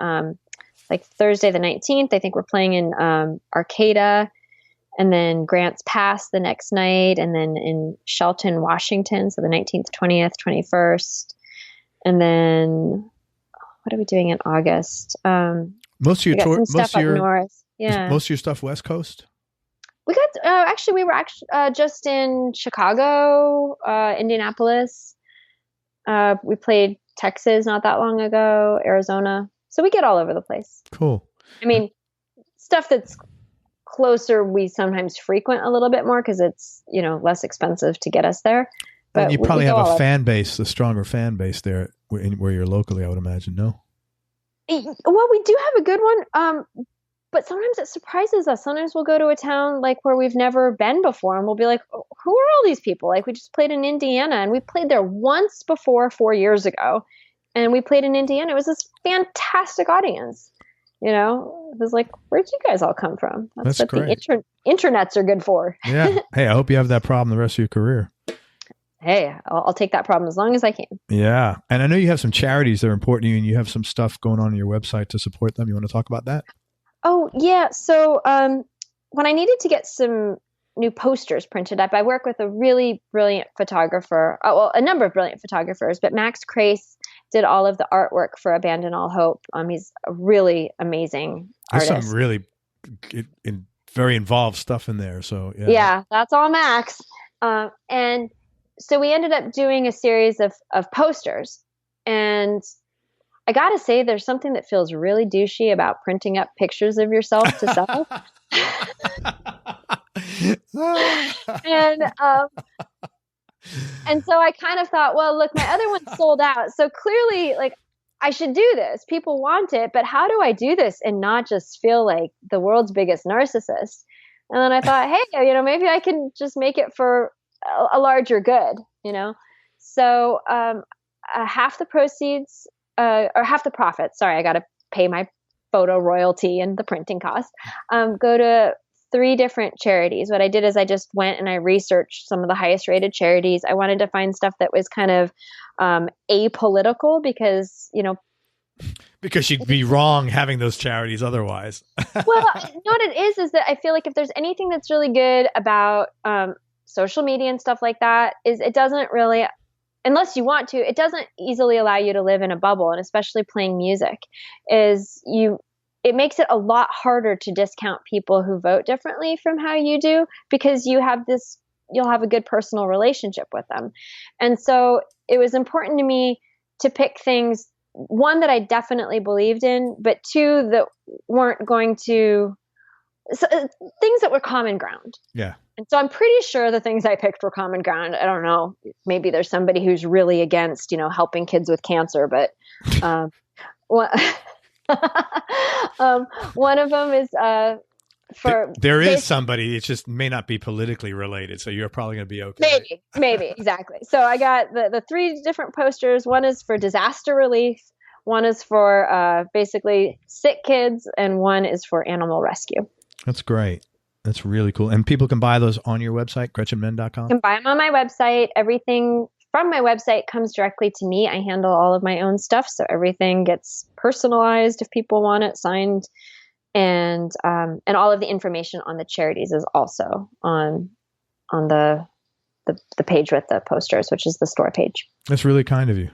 like Thursday the 19th. I think we're playing in Arcata, and then Grants Pass the next night, and then in Shelton, Washington, so the 19th, 20th, 21st. And then what are we doing in August? Most of your tour, most of north. Yeah. Most of your stuff West Coast? We got we were just in Chicago, Indianapolis. We played Texas not that long ago, Arizona. So we get all over the place. Cool. I mean, stuff that's closer we sometimes frequent a little bit more because it's, less expensive to get us there. But and you probably have a fan base, a stronger fan base there where you're locally, I would imagine, no? Well, we do have a good one. But sometimes it surprises us. Sometimes we'll go to a town like where we've never been before, and we'll be like, oh, who are all these people? Like, we just played in Indiana, and we played there once before 4 years ago, and we played in Indiana. It was this fantastic audience. It was like, where'd you guys all come from? That's what great. The internets are good for. Yeah. Hey, I hope you have that problem the rest of your career. Hey, I'll take that problem as long as I can. Yeah. And I know you have some charities that are important to you, and you have some stuff going on your website to support them. You want to talk about that? Oh, yeah. So when I needed to get some new posters printed up, I work with a really brilliant photographer. A number of brilliant photographers, but Max Crace did all of the artwork for Abandon All Hope. He's a really amazing artist. There's some really very involved stuff in there. So yeah, that's all Max. And so we ended up doing a series of posters, and I got to say, there's something that feels really douchey about printing up pictures of yourself to sell. And so I kind of thought, well, look, my other one's sold out. So clearly, like, I should do this. People want it, but how do I do this and not just feel like the world's biggest narcissist? And then I thought, hey, maybe I can just make it for a larger good, So half the proceeds, or half the profits, sorry, I got to pay my photo royalty and the printing cost, go to 3 different charities. What I did is I just went and I researched some of the highest rated charities. I wanted to find stuff that was kind of apolitical because, because you'd be wrong having those charities otherwise. Well, what it is that I feel like if there's anything that's really good about social media and stuff like that, is it doesn't really, unless you want to, it doesn't easily allow you to live in a bubble, and especially playing music it makes it a lot harder to discount people who vote differently from how you do, because you'll have a good personal relationship with them. And so it was important to me to pick things, one, that I definitely believed in, but 2, that weren't going to, things that were common ground. Yeah. And so I'm pretty sure the things I picked were common ground. I don't know. Maybe there's somebody who's really against, helping kids with cancer, but one of them is there is somebody. It just may not be politically related, so you're probably going to be okay. Maybe exactly. So I got the 3 different posters. One is for disaster relief, one is for basically sick kids, and one is for animal rescue. That's great. That's really cool. And people can buy those on your website, GretchenMenn.com? You can buy them on my website. Everything from my website comes directly to me. I handle all of my own stuff, so everything gets personalized if people want it signed, and all of the information on the charities is also on the page with the posters, which is the store page. That's really kind of you.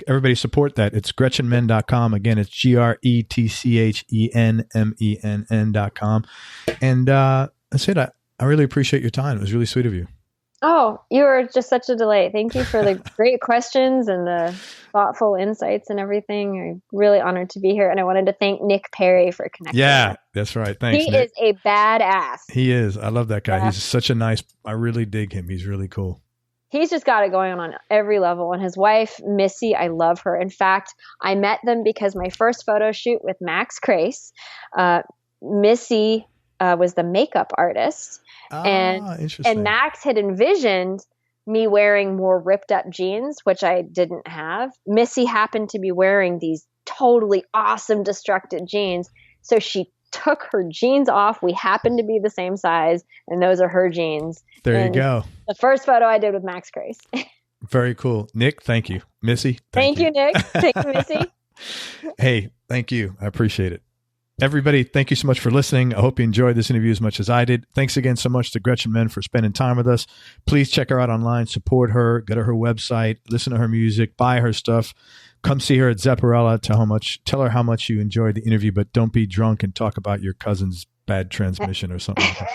Everybody support that. It's GretchenMenn.com. Again, it's GretchenMenn.com. And that's it. I really appreciate your time. It was really sweet of you. Oh, you were just such a delight. Thank you for the great questions and the thoughtful insights and everything. I'm really honored to be here. And I wanted to thank Nick Perry for connecting. Yeah, that's right. Thanks, He Nick. is a badass. He is. I love that guy. Yeah. He's such a nice, I really dig him. He's really cool. He's just got it going on every level. And his wife, Missy, I love her. In fact, I met them because my first photo shoot with Max Crace, Missy was the makeup artist. Interesting. And Max had envisioned me wearing more ripped up jeans, which I didn't have. Missy happened to be wearing these totally awesome destructed jeans. So she took her jeans off. We happened to be the same size, and those are her jeans. There you go. The first photo I did with Max Crace. Very cool. Nick, thank you. Missy, thank you, Nick. Thank you, Missy. Hey, thank you. I appreciate it. Everybody, thank you so much for listening. I hope you enjoyed this interview as much as I did. Thanks again so much to Gretchen Menn for spending time with us. Please check her out online, support her, go to her website, listen to her music, buy her stuff. Come see her at Zepparella. Tell her how much you enjoyed the interview, but don't be drunk and talk about your cousin's bad transmission or something like that.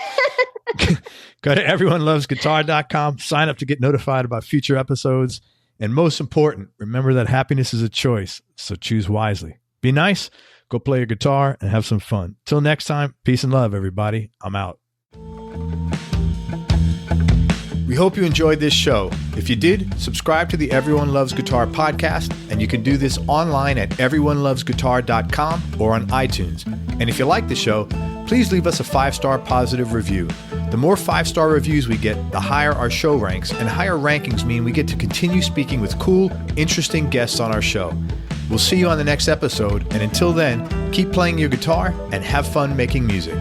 Go to everyonelovesguitar.com. Sign up to get notified about future episodes. And most important, remember that happiness is a choice, so choose wisely. Be nice. Go play your guitar and have some fun. Till next time, peace and love, everybody. I'm out. We hope you enjoyed this show. If you did, subscribe to the Everyone Loves Guitar podcast, and you can do this online at everyonelovesguitar.com or on iTunes. And if you like the show, please leave us a 5-star positive review. The more 5-star reviews we get, the higher our show ranks, and higher rankings mean we get to continue speaking with cool, interesting guests on our show. We'll see you on the next episode, and until then, keep playing your guitar and have fun making music.